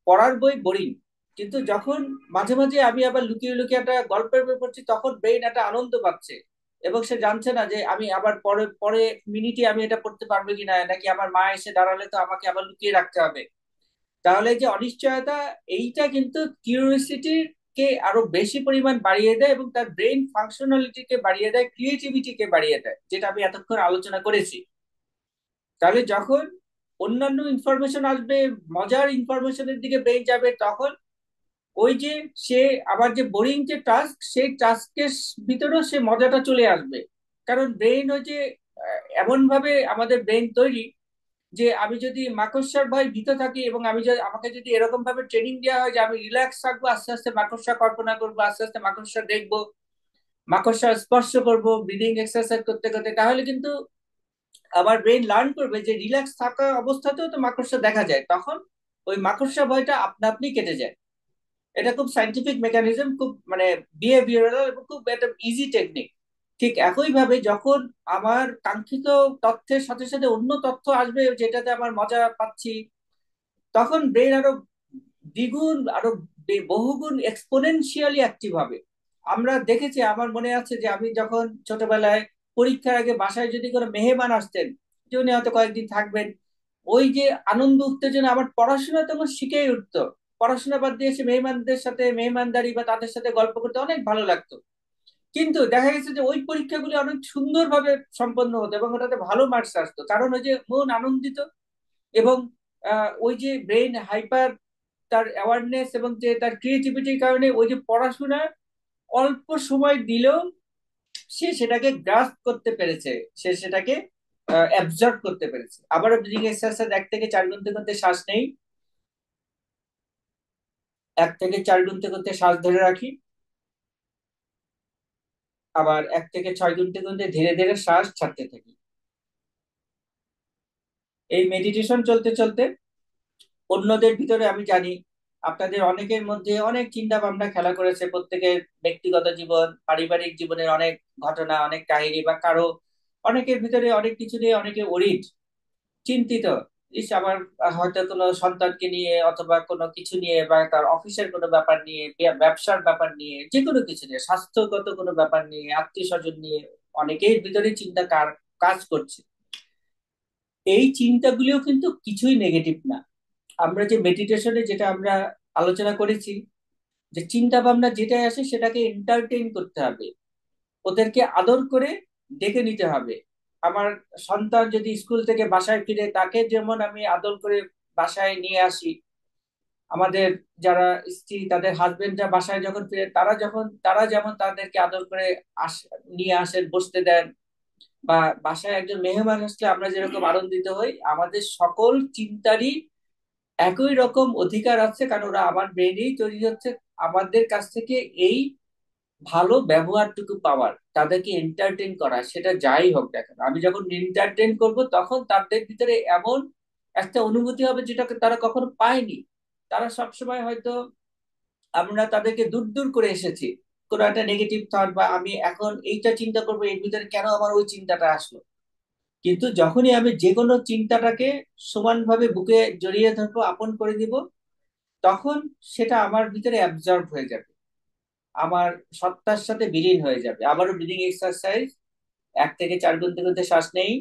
পড়ার বই বোরিং, কিন্তু যখন মাঝে মাঝে আমি আবার লুকিয়ে লুকিয়ে একটা গল্পের বই পড়ছি, তখন ব্রেইন একটা আনন্দ পাচ্ছে, এবং সে জানছে না যে আমি আবার পরে পরে মিনিটে আমি এটা পড়তে পারবো কিনা, নাকি আমার মা এসে দাঁড়ালে তো আমাকে আবার লুকিয়ে রাখতে হবে। তাহলে যে অনিশ্চয়তা, এইটা কিন্তু কিউরিওসিটি কে আরো বেশি পরিমাণ বাড়িয়ে দেয় এবং তার ব্রেন ফাংশনালিটিকে বাড়িয়ে দেয়, ক্রিয়েটিভিটিকে বাড়িয়ে দেয়, যেটা আমি এতক্ষণ আলোচনা করেছি। তাহলে যখন অন্যান্য ইনফরমেশন আসবে, মজার ইনফরমেশনের দিকে ব্রেন যাবে, তখন ওই যে সে আবার যে বোরিং যে টাস্ক, সেই টাস্কের ভিতরেও সে মজাটা চলে আসবে। কারণ ব্রেন ওই যে এমন ভাবে আমাদের ব্রেন তৈরি, যে আমি যদি মাকড়সার ভয় ভীত থাকি এবং আমি যদি আমাকে যদি এরকম ভাবে ট্রেনিং দেওয়া হয় যে আমি রিল্যাক্স থাকবো, আস্তে আস্তে মাকড়সা কল্পনা করবো, আস্তে আস্তে মাকড়সা দেখবো, মাকড়সা স্পর্শ করব ব্রিদিং এক্সারসাইজ করতে করতে, তাহলে কিন্তু আবার ব্রেন লার্ন করবে যে রিল্যাক্স থাকা অবস্থাতেও তো মাকড়সা দেখা যায়, তখন ওই মাকড়সা ভয়টা আপনা আপনি কেটে যায়। এটা খুব সাইন্টিফিক মেকানিজম, খুব মানে বিহেভিয়ারাল এবং খুব একটা ইজি টেকনিক। ঠিক একইভাবে যখন আমার কাঙ্ক্ষিত তথ্যের সাথে সাথে অন্য তথ্য আসবে যেটাতে আমার মজা পাচ্ছি, তখন ব্রেন আরো দ্বিগুণ, আরো বহুগুণ এক্সপোনেনশিয়ালি অ্যাক্টিভ হবে। আমরা দেখেছি, আমার মনে আছে যে আমি যখন ছোটবেলায় পরীক্ষার আগে বাসায় যদি কোনো মেহমান আসতেন, যে উনি হয়তো কয়েকদিন থাকবেন, ওই যে আনন্দ উত্তেজনা, আমার পড়াশোনা তখন শিখেই উঠতো। পড়াশোনা বাদ দিয়ে এসে মেহমানদের সাথে মেহমানদারি বা তাদের সাথে গল্প করতে অনেক ভালো লাগতো। কিন্তু দেখা গেছে যে ওই পরীক্ষাগুলি অনেক সুন্দরভাবে সম্পন্ন হতো এবং ওটাতে ভালো মার্কস আসতো, কারণ ওই যে মন আনন্দিত এবং ওই যে ব্রেন হাইপার, তার অ্যাওয়ারনেস এবং যে তার ক্রিয়েটিভিটির কারণে ওই যে পড়াশোনা অল্প সময় দিলেও সে সেটাকে গ্রাস্প করতে পেরেছে, সে সেটাকে অ্যাবজর্ব করতে পেরেছে। আবারও ব্রিদিং এক্সারসাইজ, 1 থেকে 4 গুনতে করতে শ্বাস নেই, 1 থেকে 4 গুনতে করতে শ্বাস ধরে রাখি, আবার 1 থেকে 6 গুনতে গুনতে ধীরে ধীরে শ্বাস ছাড়তে থাকি। এই মেডিটেশন চলতে চলতে অন্যদের ভিতরে আমি জানি আপনাদের অনেকের মধ্যে অনেক চিন্তা ভাবনা খেলা করেছে, প্রত্যেকের ব্যক্তিগত জীবন, পারিবারিক জীবনের অনেক ঘটনা, অনেক কাহিনী, বা কারো অনেকের ভিতরে অনেক কিছু নিয়ে অনেকে ওরিড, চিন্তিত। ইস, আমার হয়তো কোনো সন্তানকে নিয়ে অথবা কোনো কিছু নিয়ে, বা তার অফিসের কোনো ব্যাপার নিয়ে, ব্যবসার ব্যাপার নিয়ে, যে কোনো কিছু নিয়ে, স্বাস্থ্যগত কোনো ব্যাপার নিয়ে, আত্মীয় স্বজন নিয়ে অনেকের ভিতরে চিন্তা কাজ করছে। এই চিন্তাগুলিও কিন্তু কিছুই নেগেটিভ না। আমরা যে মেডিটেশনে যেটা আমরা আলোচনা করেছি, যে চিন্তা ভাবনা যেটাই আসে সেটাকে এন্টারটেইন করতে হবে, ওদেরকে আদর করে ডেকে নিতে হবে। আমার সন্তান যদি স্কুল থেকে বাসায় ফিরে, তাকে যেমন আমি আদর করে বাসায় নিয়ে আসি, আমাদের যারা স্ত্রী, তাদের হাজবেন্ডরা বাসায় যখন ফিরে, তারা যেমন তাদেরকে আদর করে আস নিয়ে আসেন, বসতে দেন, বা বাসায় একজন মেহমান আসলে আমরা যেরকম আনন্দিত হই, আমাদের সকল চিন্তারই একই রকম অধিকার আছে, কারণ ওরা আমার ব্রেনেই তৈরি হচ্ছে। আমাদের কাছ থেকে এই ভালো ব্যবহারটুকু পাওয়ার, তাদেরকে এন্টারটেন করা, সেটা যাই হোক না কেন, আমি যখন এন্টারটেন করব তখন তাদের ভিতরে এমন একটা অনুভূতি হবে যেটাকে তারা কখনো পায়নি। তারা সবসময় হয়তো আমরা তাদেরকে দূর দূর করে এসেছি, কোনো একটা নেগেটিভ থট, বা আমি এখন এইটা চিন্তা করবো, এর ভিতরে কেন আমার ওই চিন্তাটা আসলো। কিন্তু যখনই আমি যে কোনো চিন্তাটাকে সমানভাবে বুকে জড়িয়ে ধরবো, আপন করে দিব, তখন সেটা আমার ভিতরে অ্যাবজর্ব হয়ে যাবে, আমার সত্তার সাথে বিলীন হয়ে যাবে। আবারও ব্রিদিং এক্সারসাইজ, 1 থেকে 4 গুনতে গুনতে শ্বাস নেই,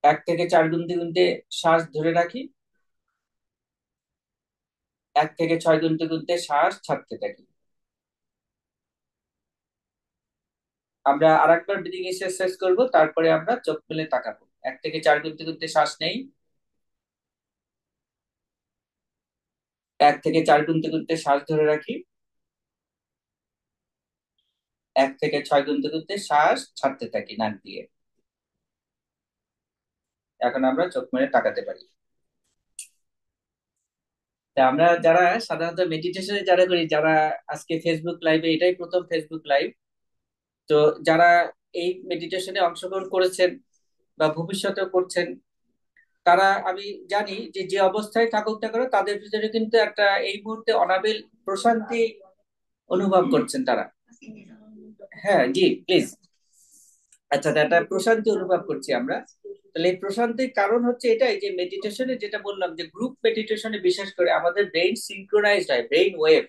1 থেকে 4 গুনতে গুনতে শ্বাস ধরে রাখি, 1 থেকে 6 গুনতে গুনতে শ্বাস ছাড়তে থাকি। আমরা আরেকবার ব্রিদিং এক্সারসাইজ করব, তারপরে আমরা চোখ মেলে তাকাবো। 1 থেকে 4 গুনতে গুনতে শ্বাস নেই, 1 থেকে 4 গুনতে গুনতে শ্বাস ধরে রাখি, 1 থেকে 6 গুনতে গুনতে শ্বাস ছাড়তে থাকি নাক দিয়ে। এখন আমরা চোখ মেলে তাকাতে পারি। তা আমরা যারা সাধারণত মেডিটেশনে যারা করি, যারা আজকে ফেসবুক লাইভে, এটাই প্রথম ফেসবুক লাইভ, তো যারা এই মেডিটেশনে অংশগ্রহণ করেছেন বা ভবিষ্যতেও করছেন, তারা, আমি জানি যে যে অবস্থায় থাকুক না কেন, তাদের ভিতরে কিন্তু একটা এই মুহূর্তে অনাবিল প্রশান্তি অনুভব করছেন তারা। হ্যাঁ জি, প্লিজ। আচ্ছা, তা একটা প্রশান্তি অনুভব করছি আমরা। তাহলে এই প্রশান্তির কারণ হচ্ছে এটাই যে মেডিটেশনে যেটা বললাম, যে গ্রুপ মেডিটেশনে বিশেষ করে আমাদের ব্রেইন সিনক্রোনাইজড হয়, ব্রেইন ওয়েভ।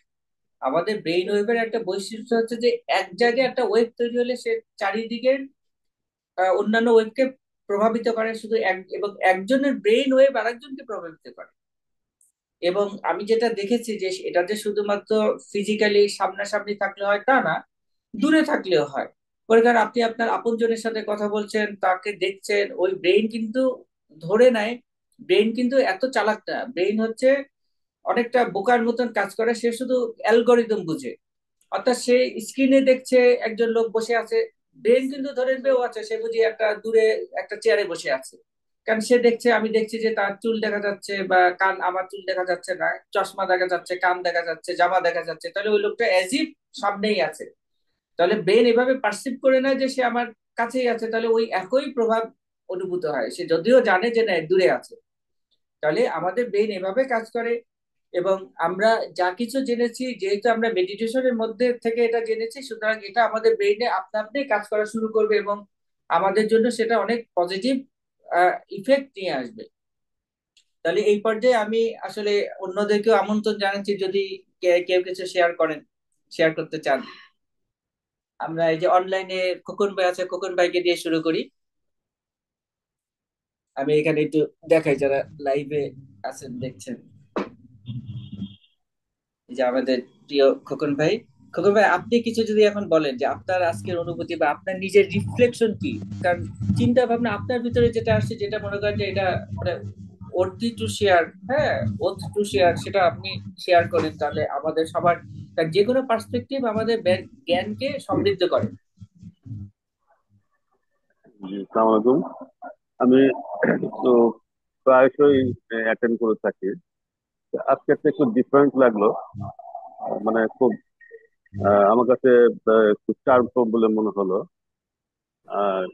আমাদের ব্রেইন ওয়েভের একটা বৈশিষ্ট্য হচ্ছে যে এক জায়গায় একটা ওয়েভ তৈরি হলে সে চারিদিকের অন্যান্য ওয়েভকে প্রভাবিত করে শুধু এক, এবং একজনের ব্রেন ওয়েভ আরেকজনকে প্রভাবিত করে। এবং আমি যেটা দেখেছি যে এটা যে শুধুমাত্র ফিজিক্যালি সামনাসামনি থাকলে হয় তা না, দূরে থাকলেও হয়। মনে করেন আপনি আপনার আপনজনের সাথে কথা বলছেন, তাকে দেখছেন, ওই ব্রেন কিন্তু ধরে নেয়। ব্রেন কিন্তু এত চালাক না, ব্রেন হচ্ছে অনেকটা বোকার মতন কাজ করে, সে শুধু অ্যালগোরিদম বুঝে। অর্থাৎ সে স্ক্রিনে দেখছে একজন লোক বসে আছে, ব্রেন কিন্তু ধরে নেবে ও আছে, সে বুঝি একটা দূরে একটা চেয়ারে বসে আছে। কারণ সে দেখছে, আমি দেখছি যে তার চুল দেখা যাচ্ছে বা কান, আমার চুল দেখা যাচ্ছে না, চশমা দেখা যাচ্ছে, কান দেখা যাচ্ছে, জামা দেখা যাচ্ছে, তাহলে ওই লোকটা অ্যাজ ইফ সামনেই আছে। তাহলে ব্রেন এভাবে পারসিভ করে না যে সে আমার কাছেই আছে, তাহলে ওই একই প্রভাব অনুভূত হয়, সে যদিও জানে যে না দূরে আছে। তাহলে আমাদের ব্রেন এভাবে কাজ করে। এবং আমরা যা কিছু জেনেছি, যেহেতু আমরা মেডিটেশনের মধ্যে থেকে এটা জেনেছি, সুতরাং এটা আমাদের ব্রেইনে আপনা আপনি কাজ করা শুরু করবে এবং আমাদের জন্য সেটা অনেক পজিটিভ ইফেক্ট নিয়ে আসবে। তাহলে এই পর্যায়ে আমি আসলে অন্যদেরকেও আমন্ত্রণ জানাচ্ছি, যদি কেউ কিছু শেয়ার করেন, শেয়ার করতে চান। আমরা এই যে অনলাইনে খোকন ভাই আছে, খোকন ভাইকে দিয়ে শুরু করি। আমি এখানে একটু দেখাই যারা লাইভে আছেন, দেখছেন। এই যে আমাদের প্রিয় খোকন ভাই। খোকন ভাই, আপনি কিছু যদি এখন বলেন যে আপনার আজকের অনুভূতি বা আপনার নিজের রিফ্লেকশন কি। কারণ চিন্তা ভাবনা আপনার ভিতরে যেটা আসছে, যেটা মনে করেন যে এটা মানে ওর্থি টু শেয়ার, হ্যাঁ, ওর্থ টু শেয়ার, সেটা আপনি শেয়ার করেন, তাহলে আমাদের সবার তার যে কোনো পার্সপেক্টিভ আমাদের জ্ঞানকে সমৃদ্ধ করে। জি, আসসালামু আলাইকুম। আমি তো প্রায়শই অ্যাটেন্ড করে থাকি। তো আজকে একটা একটু ডিফারেন্ট লাগলো। মানে খুব আমার কাছে খুব চার্মফুল বলে মনে হলো।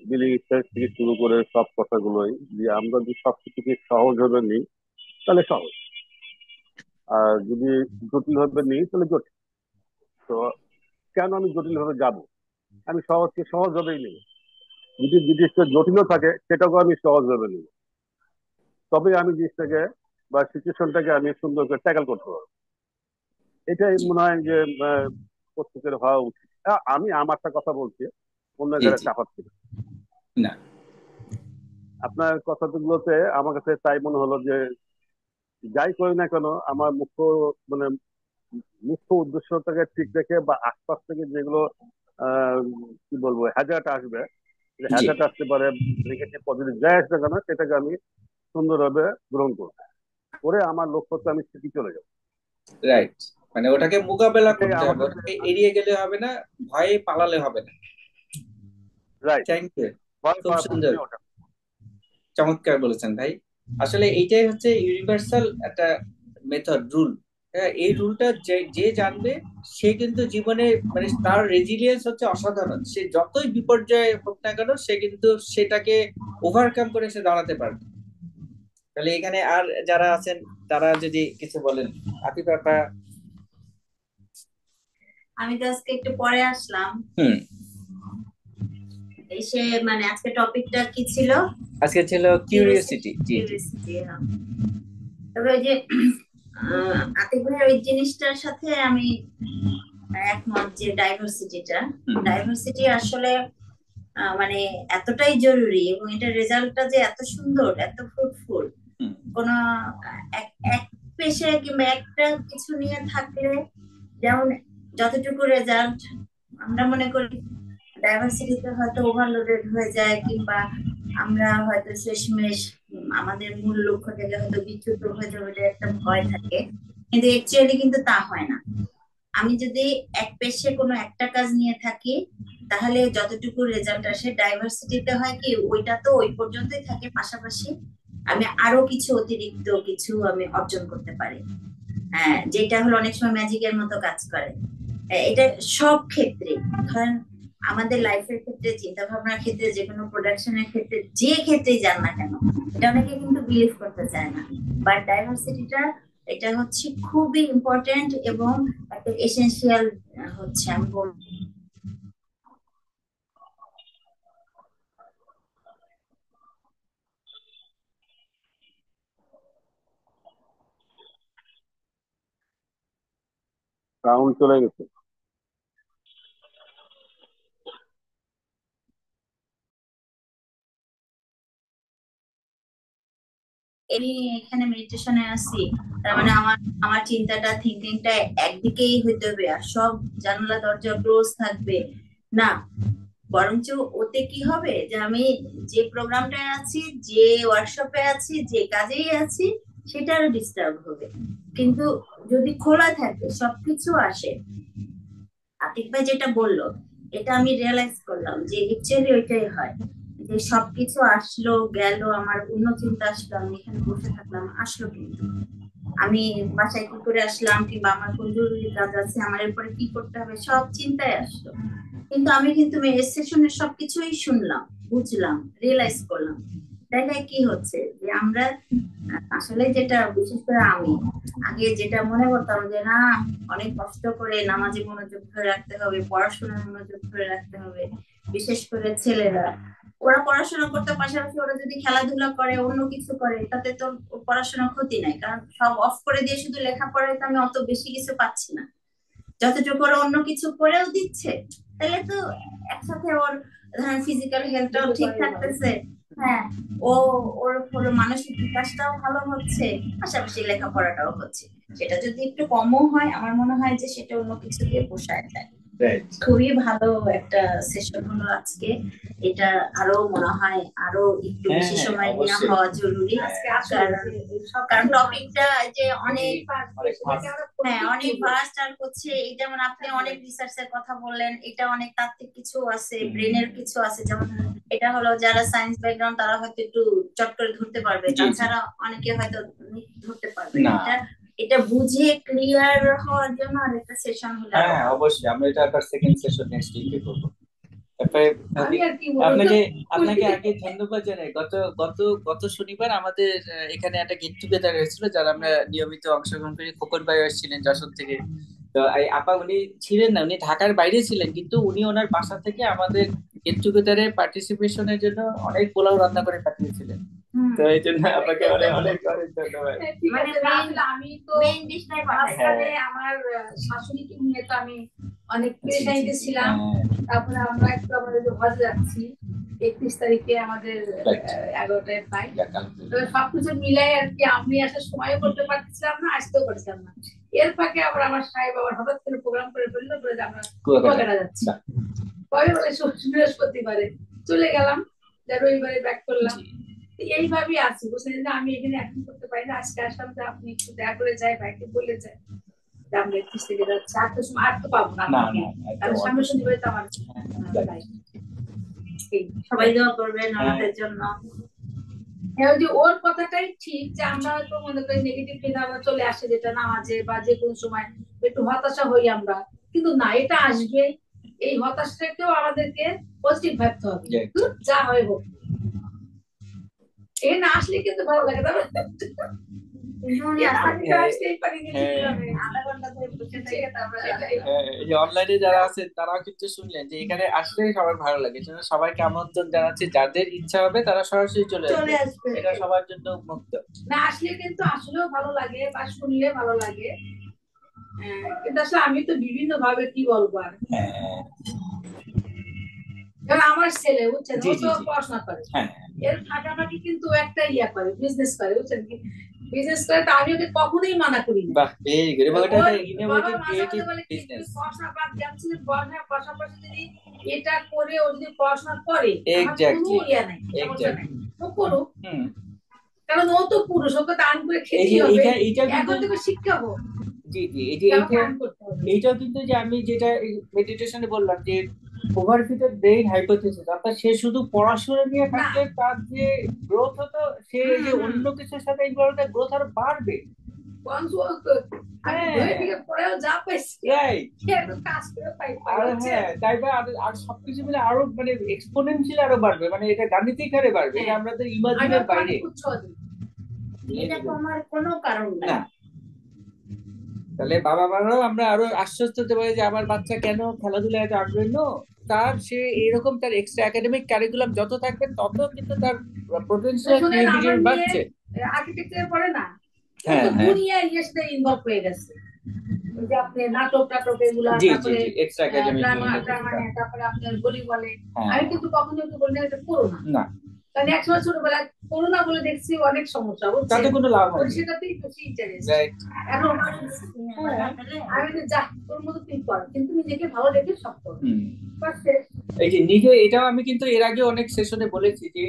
বিলিং স্টাইল থেকে শুরু করে সব কথাগুলোই, যে আমরা যদি সবকিছুকে সহজ ভাবে নিই তাহলে সহজ, আর যদি জটিল ভাবে নিই তাহলে জটিল। তো কেন আমি জটিল ভাবে যাব? আমি সহজকে সহজ ভাবেই নিই। যদি জিনিসটা জটিলও থাকে সেটাকেও আমি সহজ ভাবে নিই। তবে আমি জিনিসটাকে বা সিচুয়েশনটাকে আমি সুন্দর করে ট্যাকল করতে পারবো। এটাই জি, মনে হয় যে প্রত্যেকের হওয়া উচিত। আমি আমারটা কথা বলছি, অন্য জি, জায়গায় জি। চাপাচ্ছি না। না। আপনার কথাগুলোতে আমার কাছে তাই মনে হলো যে যাই করি না কেন আমার মানে মুখ্য উদ্দেশ্যটাকে ঠিক রেখে বা আশপাশ থেকে যেগুলো আহ কি বলবো হ্যাজার্ড আসবে, জি, হ্যাজার্ড আসতে পারে, নেগেটিভ পজিটিভ যাই আসবে কেন সেটাকে আমি সুন্দরভাবে গ্রহণ করবো, করে আমার লক্ষ্যতে আমি ঠিকই চলে যাবো। রাইট। মানে ওটাকে মোকাবেলা এটাই করতে আমার হবে, কাছে। ওটাকে এড়িয়ে গেলে হবে না, ভয়ে পালালে হবে না। রাইট। Thank you. ভয় খুব পাওয়ার সুন্দর, প্রশ্নই ওঠে না। চমৎকার বলেছেন ভাই। আসলে এইটাই হচ্ছে ইউনিভার্সাল একটা মেথড, রুল। হ্যাঁ, এই রুলটা যে যে জানবে, সে কিন্তু জীবনে মানে তার রেজিলিয়েন্স হচ্ছে অসাধারণ। সে যতই বিপর্যয় হোক না কেন, সে কিন্তু সেটাকে ওভারকাম করে সে দাঁড়াতে পারবে। তাহলে এখানে আর যারা আছেন, তারা যদি কিছু বলেন। আতিফ আপা। আমি তো আজকে একটু পরে আসলাম। হুম। এসে মানে আজকে টপিকটা কি ছিল? আজকে ছিল কিউরিওসিটি। কিউরিওসিটি। জি, জি। কিউরিওসিটি, তবে ওই যে আতিফ ভাইয়ের ওই জিনিসটার সাথে আমি একমত যে ডাইভার্সিটিটা, হুম, ডাইভার্সিটি আসলে মানে এতটাই জরুরি, এবং এটার রেজাল্টটা যে এত সুন্দর, এত ফ্রুটফুল। হুম। কোন এক এক পেশে কিংবা একটা কিছু নিয়ে থাকলে যেমন যতটুকু রেজাল্ট, আমরা মনে করি ডাইভার্সিটিতে হয়তো ওভারলোডেড হয়ে যায়, কিংবা আমরা হয়তো শেষমেশ আমাদের মূল লক্ষ্য থেকে হয়তো বিচ্যুত হয়ে যাবে, এটা একটা ভয় থাকে। কিন্তু অ্যাকচুয়ালি কিন্তু তা হয় না। আমি যদি এক পেশে কোনো একটা কাজ নিয়ে থাকি, তাহলে যতটুকু রেজাল্ট আসে, ডাইভার্সিটিতে হয় কি ওইটা তো ওই পর্যন্তই থাকে, পাশাপাশি আমি আরো কিছু অতিরিক্ত কিছু আমি অর্জন করতে পারি। হ্যাঁ, যেটা হলো অনেক সময় ম্যাজিকের মতো কাজ করে। এটা সব ক্ষেত্রে, ধরেন আমাদের লাইফের ক্ষেত্রে, চিন্তা ভাবনার ক্ষেত্রে, যে কোনো প্রোডাকশনের ক্ষেত্রে, যে ক্ষেত্রেই যান না কেন, এটা অনেকে কিন্তু বিলিভ করতে চায় না। বাট ডাইভার্সিটিটা, এটা হচ্ছে খুবই ইম্পর্টেন্ট এবং একটা এসেনশিয়াল হচ্ছে আমি বলবো। সাউন্ড চলে গেছে। আমি এখানে মেডিটেশনে আছি, তার মানে আমার আমার চিন্তাটা থিঙ্কিংটা একদিকেই হইতে হবে, আর সব জানালা দরজা ক্লোজ থাকবে না। বরঞ্চ ওতে কি হবে যে আমি যে প্রোগ্রামটায় আছি, যে ওয়ার্কশপে আছি, যে কাজেই আছি, সেটা আরো ডিস্টার্ব হবে। কিন্তু যদি খোলা থাকে, সবকিছু আসে। আতিক ভাই যেটা বললো, এটা আমি রিয়েলাইজ করলাম যে অ্যাকচুয়ালি ওইটাই হয়, যে সবকিছু আসলো গেল, আমার অন্য চিন্তা আসলো, আমি এখানে বসে থাকলাম, আসলো কিন্তু আমি বাসায় কি করে আসলাম, কিংবা আমার কোন জরুরি কাজ আছে, আমার এরপরে কি করতে হবে, সব চিন্তায় আসলো। কিন্তু আমি কিন্তু সেশনের সবকিছুই শুনলাম, বুঝলাম, রিয়েলাইজ করলাম। তাই কি হচ্ছে যে আমরা আসলে যেটা, বিশেষ করে আমি আগে যেটা মনে করতাম যে না, অনেক কষ্ট করে নামাজে মনোযোগ ধরে রাখতে হবে, পড়াশোনার মনোযোগ ধরে রাখতে হবে, বিশেষ করে ছেলেরা, ওরা পড়াশোনা করতে পাশাপাশি ওরা যদি খেলাধুলা করে, অন্য কিছু করে, তাতে তো পড়াশোনার ক্ষতি নাই, কারণ সব অফ করে দিয়ে শুধু লেখাপড়ায় তো আমি অত বেশি কিছু পাচ্ছি না। যতটুকু ওরা অন্য কিছু করেও দিচ্ছে, তাহলে তো একসাথে ওর ধরেন ফিজিক্যাল হেলথটাও ঠিক থাকতেছে। হ্যাঁ, ও ওর ওর মানসিক বিকাশটাও ভালো হচ্ছে, পাশাপাশি লেখাপড়াটাও হচ্ছে। সেটা যদি একটু কমও হয়, আমার মনে হয় যে সেটা অন্য কিছু দিয়ে পোষায় যায়। খুবই ভালো একটা সেশন হলো আজকে। এটা আরো মনে হয় আরো একটু বেশি সময় নেওয়া হওয়া জরুরি, কারণ টপিকটা যে অনেক, হ্যাঁ অনেক ভাস্ট, আর হচ্ছে এই যেমন আপনি অনেক রিসার্চের কথা বললেন, এটা অনেক তাত্ত্বিক কিছু আছে, ব্রেনের কিছু আছে, যেমন এটা হলো যারা সায়েন্স ব্যাকগ্রাউন্ড তারা হয়তো একটু চট করে ধরতে পারবে, তাছাড়া অনেকে হয়তো ধরতে পারবে না। এটা বুঝে ক্লিয়ার হওয়ার জন্য আরেকটা সেশন হলো। হ্যাঁ অবশ্যই, আমরা এটা আবার সেকেন্ড সেশন নেক্সট উইকে করব। তারপরে আপনাকে আপনাকে আগে ধন্যবাদ জানাই। গত গত গত শনিবার আমাদের এখানে একটা গেট টুগেদার হয়েছিল, যারা আমরা নিয়মিত অংশগ্রহণ করি। খোকন ভাই এসেছিলেন যশোর থেকে। তো এই আপা উনি ছিলেন না, উনি ঢাকার বাইরে ছিলেন, কিন্তু উনি ওনার বাসা থেকে আমাদের গেট টুগেদারে পার্টিসিপেশনের জন্য অনেক পোলাও রান্না করে পাঠিয়েছিলেন। তো এই জন্য আপনাকে অনেক অনেক অনেক ধন্যবাদ। আমি তো মাঝখানে আমার শাশুড়িকে নিয়ে তো আমি অনেক পেরেশানিতে ছিলাম। তারপরে আমরা একটু আমাদের হজে যাচ্ছি 31 তারিখে, আমাদের 11টায় ফ্লাইট। তবে সবকিছু মিলাই আর কি, আমি আসার সময় করতে পারছিলাম না, আসতেও পারছিলাম না। এর ফাঁকে আবার আমার সাহেব আবার হঠাৎ করে প্রোগ্রাম করে ফেললো, বলে যে আমরা কুয়াকাটা যাচ্ছি। পরে বলে বৃহস্পতিবারে চলে গেলাম, রবিবারে ব্যাক করলাম। এইভাবেই আছি, বুঝলেন যে আমি এখানে এখন করতে পারি না। আজকে আসলাম যে আপনি একটু দেখা করে যাই, ভাইকে বলে যাই যে আমরা 31 থেকে যাচ্ছি। আর তো সময় আর তো পাবো না, সামনে শনিবারে তো আমার সবাই দোয়া করবেন আমাদের জন্য। ওর কথাটাই ঠিক যে আমরা হয়তো মনে করি নেগেটিভ চিন্তা ভাবনা চলে আসে, যেটা নামাজে বা যে কোনো সময় একটু হতাশা হই আমরা, কিন্তু না, এটা আসবে। এই হতাশাটাকেও আমাদেরকে পজিটিভ ভাবতে হবে, যা হয় হোক। এ না আসলে কিন্তু ভালো লাগে, তবে অনলাইনে যারা আছে তারাও কিন্তু শুনলেন যে এখানে আসলে সবার ভালো লাগে, সবাইকে আমন্ত্রণ জানাচ্ছি, যাদের ইচ্ছা হবে তারা সরাসরি চলে আসবে, এটা সবার জন্য মুক্ত। না আসলে কিন্তু আসলেও ভালো লাগে বা শুনলে ভালো লাগে, কিন্তু আসলে আমি তো বিভিন্ন ভাবে কি বলবো আর, আমার ছেলে বুঝছেন, ও তো পড়াশোনা করে, এর ফাঁকাফাঁকি কিন্তু একটা ইয়া করে, বিজনেস করে, বুঝছেন কি, বিজনেস করে। তো আমি ওকে কখনোই মানা করি না। বাহ, ভেরি গুড। এবং এটা একটা ইনোভেটিভ ক্রিয়েটিভ বিজনেস। পড়াশোনা বাদ দিয়ে আমি পড়াশোনার পাশাপাশি যদি এটা করে ও যদি পড়াশোনা করে, এক্স্যাক্টলি ইয়া নাই, সমস্যা নাই, ও করুক। কারণ ও তো পুরুষ, ওকে দান করে খেতে হবে, এখন থেকে শিক্ষাবো। জি জি, এইটাও কিন্তু যে আমি যেটা মেডিটেশনে বললাম যে ওভারফিটেড ব্রেইন হাইপোথিসিস, অর্থাৎ সে শুধু পড়াশোনা নিয়ে থাকলে তার যে গ্রোথ হতো, সে যে অন্য কিছুর সাথে ইনভলভ, গ্রোথ আরো বাড়বে। আর সবকিছু মিলে আরো মানে এক্সপোনেনশিয়াল আরো বাড়বে, মানে এটা গাণিতিক হারে বাড়বে, এটা আমাদের ইমাজিনের বাইরে। এটা আমার কোনো কারণ না। তাহলে বাবা মারাও আমরা আরো আশ্বস্ত হতে পারি যে আমার বাচ্চা কেন খেলাধুলায় এত আগ্রহী, তার সে এরকম তার এক্সট্রা একাডেমিক কারিকুলাম যত থাকবে তত কিন্তু তার পটেনশিয়াল ক্রিয়েটিভিটি বাড়ছে। আর্কিটেকচার পড়ে না, দুনিয়া ইয়ের সাথে ইনভলভ হয়ে গেছে, যে আপনি নাটক এগুলা, তারপরে এক্সট্রা একাডেমিক, তারপরে আপনার ভলিবলে। আমি কিন্তু কখনো একটু বলি না এটা করো না, কারণ একসময় ছোটবেলায় করোনা বলে দেখছি অনেক সমস্যা, তাতে বুঝছেন? কোনো লাভ ওর হয়নি। সেটাতেই বেশি ইন্টারেস্ট। রাইট। এখন আমি তো যা তোর মতো তুই কর, কিন্তু নিজেকে ভালো রেখে সব কর। বাস শেষ। এই যে নিজে, এটাও আমি কিন্তু এর আগে অনেক সেশনে বলেছি যে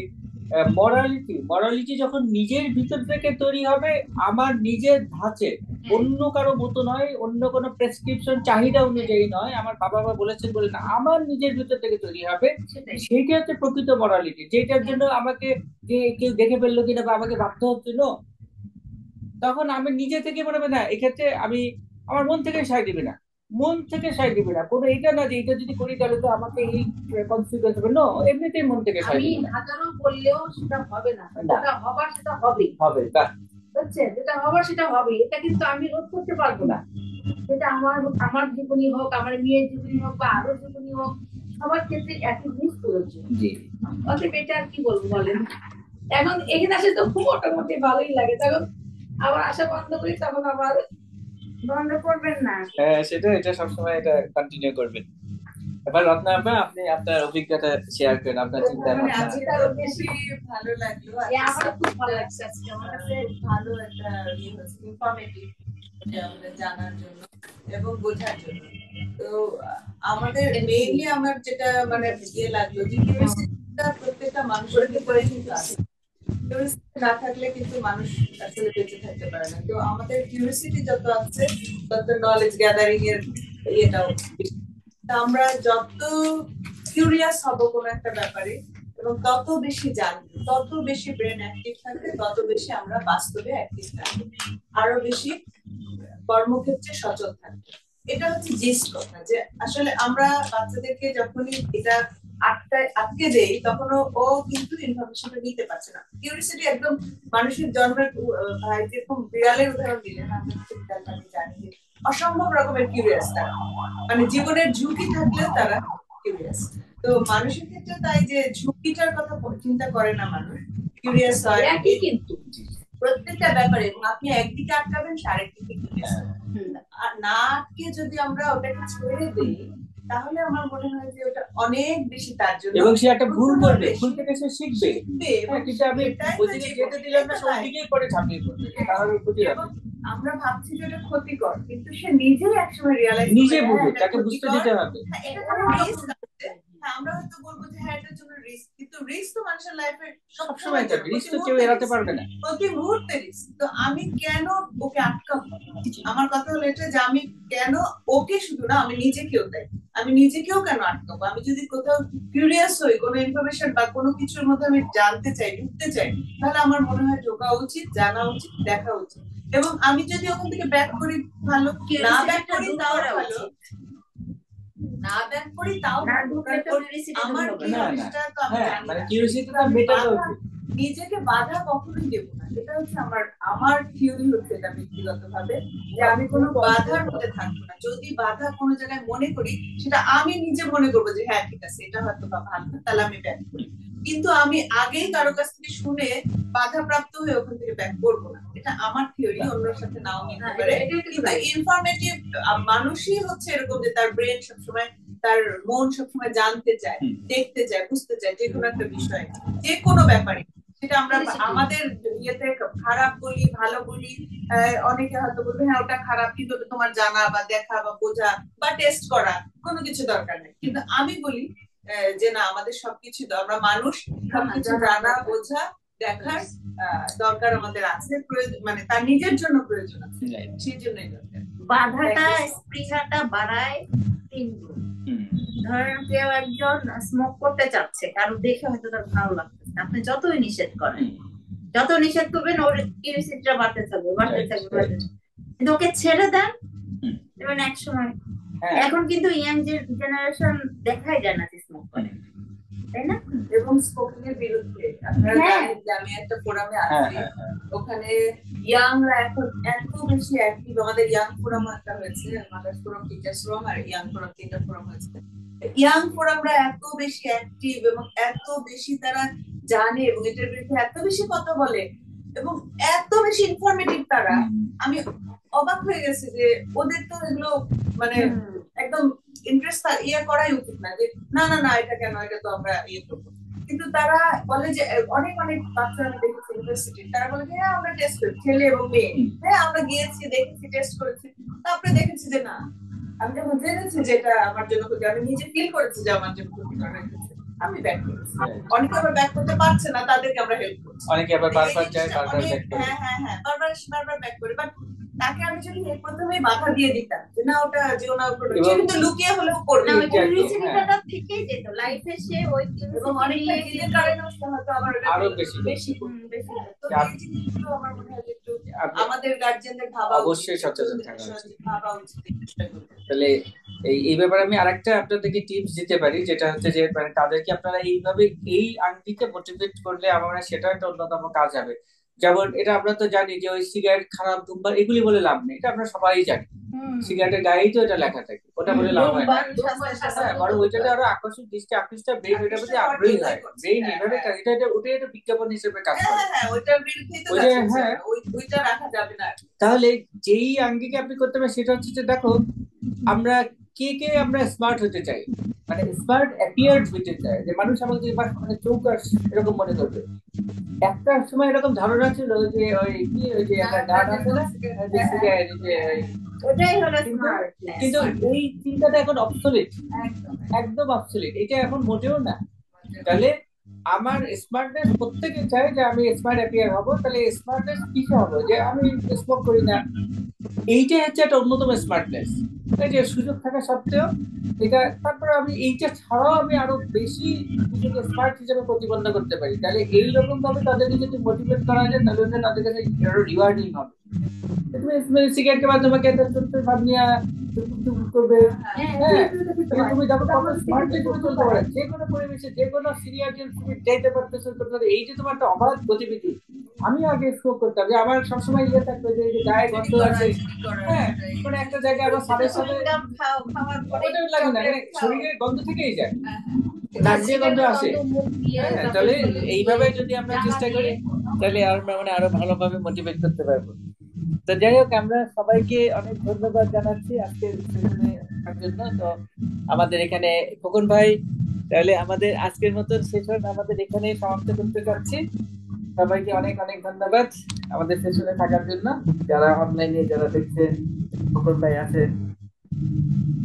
মরালিটি যখন নিজের ভিতর থেকে তৈরি হবে, আমার নিজের ধাঁচে, অন্য কারো মতো নয়, অন্য কোনো প্রেসক্রিপশন চাহিদা অনুযায়ী নয়, আমার বাবা মা বলেছেন বলে না, আমার নিজের ভিতর থেকে তৈরি হবে, সেটাই। সেইটা হচ্ছে প্রকৃত মরালিটি, যেটার জন্য আমাকে যে কেউ দেখে ফেললো কিনা বা আমাকে ভাবতে হচ্ছিল, তখন আমি নিজে থেকে মনে হবে না, এক্ষেত্রে আমি আমার মন থেকে সায় দিবে না, মন থেকে সায় দিবে না, কোনো এটা না যে এটা যদি করি তাহলে তো আমাকে এই কনসিকুয়েন্স হবে, নো, এমনিতেই মন থেকে সায় আমি দিবে না। হাজারো বললেও সেটা হবে না, না। যেটা হবার সেটা হবেই, হবে না। বুঝছেন? যেটা হবার সেটা হবে, এটা কিন্তু আমি রোধ করতে পারবো না। সেটা আমার জীবনী হোক, আমার মেয়ের জীবনী হোক, বা আরো জীবনী হোক, সবার ক্ষেত্রে একই জিনিস প্রযোজ্য। জি। অতএব এটা আর কি বলবো বলেন। এখন এখানে আসে তো খুব মোটামুটি ভালোই লাগে, তখন আবার আসা বন্ধ করি, তখন আবার বন্ধ করবেন না। হ্যাঁ, এটা সবসময় এটা কন্টিনিউ করবেন। এবার রত্না আপা, আপনি আপনার অভিজ্ঞতা শেয়ার করেন, আপনার চিন্তা মানে ভাবনা। আজকে তারও বেশি ভালো লাগলো। আমারও খুব ভালো লাগছে আজকে, আমার কাছে ভালো একটা ইনফরমেটিভ আমাদের জানার জন্য এবং বোঝার জন্য। তো আমাদের মেইনলি আমার যেটা মানে লাগলো যে কিউরিওসিটিটা প্রত্যেকটা মানুষের ভিতরে কিন্তু আছে। কিউরিওসিটি না থাকলে কিন্তু মানুষ আসলে বেঁচে থাকতে পারে না। তো আমাদের কিউরিওসিটি যত আছে তত নলেজ গ্যাদারিং এর ইয়েটাও। আমরা যত কিউরিয়াস হব কোনো একটা ব্যাপারে এবং তত বেশি জানবো, তত বেশি ব্রেন অ্যাক্টিভ থাকবে, তত বেশি আমরা বাস্তবে অ্যাক্টিভ থাকবো, আরো বেশি কর্মক্ষেত্রে সচল থাকবে। এটা হচ্ছে জিস কথা, যে আসলে আমরা বাচ্চাদেরকে যখনই এটা আটকে দেই তখন ও কিন্তু ইনফরমেশনটা নিতে পারছে না। কিউরিওসিটি একদম মানুষের জন্মের ভাই যেরকম বিড়ালের উদাহরণ দিলেন, আমি জানি যে অসম্ভব রকমের কিউরিয়াস তারা, মানে জীবনের ঝুঁকি থাকলেও তারা কিউরিয়াস। তো মানুষের ক্ষেত্রে তাই যে ঝুঁকিটার কথা চিন্তা করে না মানুষ, কিউরিয়াস হয় একই কিন্তু প্রত্যেকটা ব্যাপারে। এবং আপনি একদিকে আটকাবেন, আরেকদিকে কিউরিয়াস আর না আটকে যদি আমরা ওটাকে ছেড়ে দিই, তাহলে আমার মনে হয় যে ওটা অনেক বেশি তার জন্য, এবং সে একটা ভুল করবে, ভুল থেকে সে শিখবে, কিন্তু আমি ওইদিকে যেতে দিলাম না, সে ওইদিকেই পরে ঝাঁপিয়ে পড়বে, তাহলে ক্ষতি হবে। আমরা ভাবছি যে এটা ক্ষতিকর, কিন্তু সে নিজেই একসময় রিয়ালাইজ নিজে বুঝে, তাকে বুঝতে দিতে হবে। এটা কোনো রিস্ক আছে। আমরা হয়তো বলবো যে হ্যাঁ এটার জন্য রিস্ক, কিন্তু রিস্ক তো মানুষের লাইফে সবসময় থাকবে, রিস্ক তো কেউ এড়াতে পারবে না, প্রতি মুহূর্তে রিস্ক। তো আমি কেন ওকে আটকাবো? আমার কথা হলো এটা যে আমি কেন ওকে, শুধু না আমি নিজেকেও তাই, আমি নিজেকেও কেন আটকাবো? আমি যদি কোথাও কিউরিয়াস হই, কোনো ইনফরমেশন বা কোনো কিছুর মধ্যে আমি জানতে চাই, ঢুকতে চাই, তাহলে আমার মনে হয় ঢোকা উচিত, জানা উচিত, দেখা উচিত। এবং আমি যদি ওখান থেকে ব্যাক করি ভালো, না ব্যাক করি তাও ভালো, না ব্যাক করি তাও আমার কিউরিয়াসটা তো আমি জানি না, কিউরিওসিটিটা মেটানো উচিত। নিজেকে বাধা কখনোই দেব না। এটা হচ্ছে আমার থিওরি হচ্ছে এটা ব্যক্তিগতভাবে, যে আমি কোনো বাধার মধ্যে থাকবো না। যদি বাধা কোনো জায়গায় মনে করি, সেটা আমি নিজে মনে করবো যে হ্যাঁ ঠিক আছে, এটা হয়তো বা ভালো না, তাহলে আমি ব্যাক করি। কিন্তু আমি আগেই কারো কাছ থেকে শুনে বাধাপ্রাপ্ত হয়ে ওখান থেকে ব্যাক করবো না। এটা আমার থিওরি, অন্যের সাথে নাও মিলতে পারে, কিন্তু ইনফরমেটিভ মানুষই হচ্ছে এরকম যে তার ব্রেন সবসময়, তার মন সবসময় জানতে চায়, দেখতে চায়, বুঝতে চায় যে কোনো একটা বিষয়, যে কোনো ব্যাপারে। সেটা আমরা আমাদের ইয়েতে খারাপ বলি, ভালো বলি, অনেকে হয়তো বলবে হ্যাঁ ওটা খারাপ, কিন্তু তোমার জানা বা দেখা বা বোঝা বা টেস্ট করা কোনো কিছু দরকার নেই। কিন্তু আমি বলি যে না, আমাদের সবকিছু, আমরা মানুষ, সবকিছু জানা, বোঝা, দেখার দরকার আমাদের আছে, প্রয়োজন, মানে তার নিজের জন্য প্রয়োজন আছে, সেই জন্যই দরকার। বাধাটা স্পৃহাটা বাড়ায় 3 গুণ। ধরেন কেউ একজন স্মোক করতে চাচ্ছে, কারণ দেখে হয়তো তার ভালো লাগতেছে, আপনি যতই নিষেধ করেন, যত নিষেধ করবেন ওর কিউরিওসিটিটা বাড়তে থাকবে, বাড়তে থাকবে, কিন্তু ওকে ছেড়ে দেন, এবং এক সময়, এখন কিন্তু ইয়াং জেনারেশন দেখাই যায় না স্মোক করে, তাই না? এবং স্মোকিং এর বিরুদ্ধে আপনারা জানেন যে আমি একটা ফোরামে আছি, ওখানে ইয়াংরা এখন এত বেশি অ্যাক্টিভ। আমাদের ইয়াং ফোরাম একটা হয়েছে, মাদার্স ফোরাম, টিচার্স ফোরাম আর ইয়াং ফোরাম, তিনটা ফোরাম হয়েছে। ইয়াং ফোরামরা এত বেশি অ্যাক্টিভ এবং এত বেশি তারা জানে এবং এটার বিরুদ্ধে এত বেশি কথা বলে এবং এত বেশি ইনফরমেটিভ তারা, আমি অবাক হয়ে গেছি যে ওদের তো এগুলো মানে একদম ইন্টারেস্ট ইয়ে করাই উচিত না, যে না না না এটা কেন, এটা তো আমরা ইয়ে করবো। কিন্তু তারা বলে যে অনেক অনেক বাচ্চা আমি দেখেছি ইউনিভার্সিটি, তারা বলে যে হ্যাঁ আমরা টেস্ট করি, ছেলে এবং মেয়ে, হ্যাঁ আমরা গিয়েছি দেখেছি টেস্ট করেছি, তারপরে দেখেছি যে না, আমি যখন জেনেছি যে এটা আমার জন্য ক্ষতি, আমি নিজে ফিল করেছি যে আমার জন্য ক্ষতিকর হয়ে গেছে, আমি ব্যাক করেছি। অনেকে আবার ব্যাক করতে পারছে না, তাদেরকে আমরা হেল্প করছি। অনেকে আবার বারবার যায়, বারবার ব্যাক করে। হ্যাঁ হ্যাঁ হ্যাঁ, বারবার বারবার ব্যাক করে, বাট তাকে আমি যদি এই প্রথমেই বাধা দিয়ে দিতাম যে না ওটা যেও না, সে কিন্তু লুকিয়ে হলেও করবে, না, ওই কিউরিওসিটিটা থেকেই যেত লাইফে, সে ওই এবং অনেকটা দিনের কারণে হয়তো আবার আরো বেশি বেশি বেশি। তো এই জিনিসগুলো আমার মনে হয় যে একটু আমাদের গার্জিয়ানদের ভাবা অবশ্যই সচেতন থাকা উচিত, ভাবা উচিত। তাহলে এই ব্যাপারে আমি আরেকটা আপনাদেরকে টিপস দিতে পারি, যেটা হচ্ছে যে মানে তাদেরকে আপনারা এইভাবে এই আঙ্গিকে মোটিভেট করলে আমার মনে হয় সেটা একটা অন্যতম কাজ হবে। যেমন এটা আমরা তো জানি যে ওই সিগারেট, খারাপ, ধূমপান এগুলি বলে লাভ নেই, এটা আমরা সবাই জানি। সিগারেটের গায়েই তো এটা লেখা থাকে, ওটা বলে লাভ হয় না। হ্যাঁ, বরং ওইটাতে আরো আকর্ষণ দৃষ্টি আকৃষ্ট, ব্রেন ওইটার প্রতি আগ্রহী হয়, ব্রেন এইভাবে এটা ওটাই একটা বিজ্ঞাপন হিসেবে কাজ করে। হ্যাঁ, ওইটা রাখা যাবে না। তাহলে যেই আঙ্গিকে আপনি করতে পারেন সেটা হচ্ছে যে দেখো আমরা কে আমরা স্মার্ট হতে চাই, মানে স্মার্ট অ্যাপিয়ার্ড হতে চাই, যে মানুষ আমাকে মানে চৌকাস এরকম মনে করবে। একটা সময় এরকম ধারণা ছিল যে ওই কি ওই যে একটা গান আছে না, যে সিগারেট, যে ওটাই হলো স্মার্ট। কিন্তু এই চিন্তাটা এখন অবসলিট, একদম অবসলিট, এটা এখন মোটেও না। তাহলে আমার স্মার্টনেস, প্রত্যেকে চায় যে আমি স্মার্ট অ্যাপিয়ার হবো, তাহলে স্মার্টনেস কিসে হবো, যে আমি স্মোক করি না, এইটাই হচ্ছে একটা অন্যতম স্মার্টনেস। এই যে সুযোগ থাকা সত্ত্বেও এটা, তারপরে আমি এইটা ছাড়াও আমি আরো বেশি নিজেকে স্মার্ট হিসেবে প্রতিপন্ন করতে পারি, তাহলে এইরকম ভাবে তাদেরকে যদি মোটিভেট করা যায় তাহলে ওটা তাদের কাছে আরো রিওয়ার্ডিং হবে। তুমি সিগারেটকে বাদ তোমাকে একটা ছোট্ট ভাব নিয়ে করবে, হ্যাঁ, তুমি যখন কত স্মার্টলি তুমি চলতে পারো, যে কোনো পরিবেশে যে কোনো সিরিয়াসলি তুমি যাইতে পারতেছো, এই যে তোমার একটা অবাধ গতিবিধি। আমি আগে স্মোক করতাম, যে আমার সবসময় ইয়ে থাকতো যে এই যে গায়ে গন্ধ আছে, হ্যাঁ, মানে একটা জায়গায় আবার সাথে সাথে ওটা লাগে না, মানে শরীরে গন্ধ থেকেই যায়, নাক দিয়ে গন্ধ আসে। হ্যাঁ, তাহলে এইভাবে যদি আমরা চেষ্টা করি তাহলে আমরা মানে আরো ভালোভাবে মোটিভেট করতে পারবো। তো যাই হোক, আমরা সবাইকে অনেক ধন্যবাদ জানাচ্ছি আজকের সেশনে আসার জন্য। তো আমাদের এখানে খোকন ভাই, তাহলে আমাদের আজকের মতন সেশন আমাদের এখানে সমাপ্ত করতে চাচ্ছি। সবাইকে অনেক অনেক ধন্যবাদ আমাদের সেশনে থাকার জন্য, যারা অনলাইনে যারা দেখছেন, খোকন ভাই আছেন,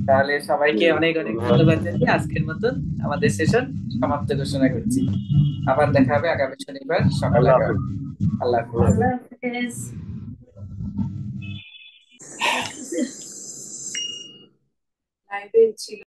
তাহলে সবাইকে অনেক অনেক ধন্যবাদ জানিয়ে আজকের মতন আমাদের সেশন সমাপ্ত ঘোষণা করছি। আবার দেখা হবে আগামী শনিবার সকালে। আল্লাহ হাফেজ। আল্লাহ হাফেজ। লাইভে ছিল।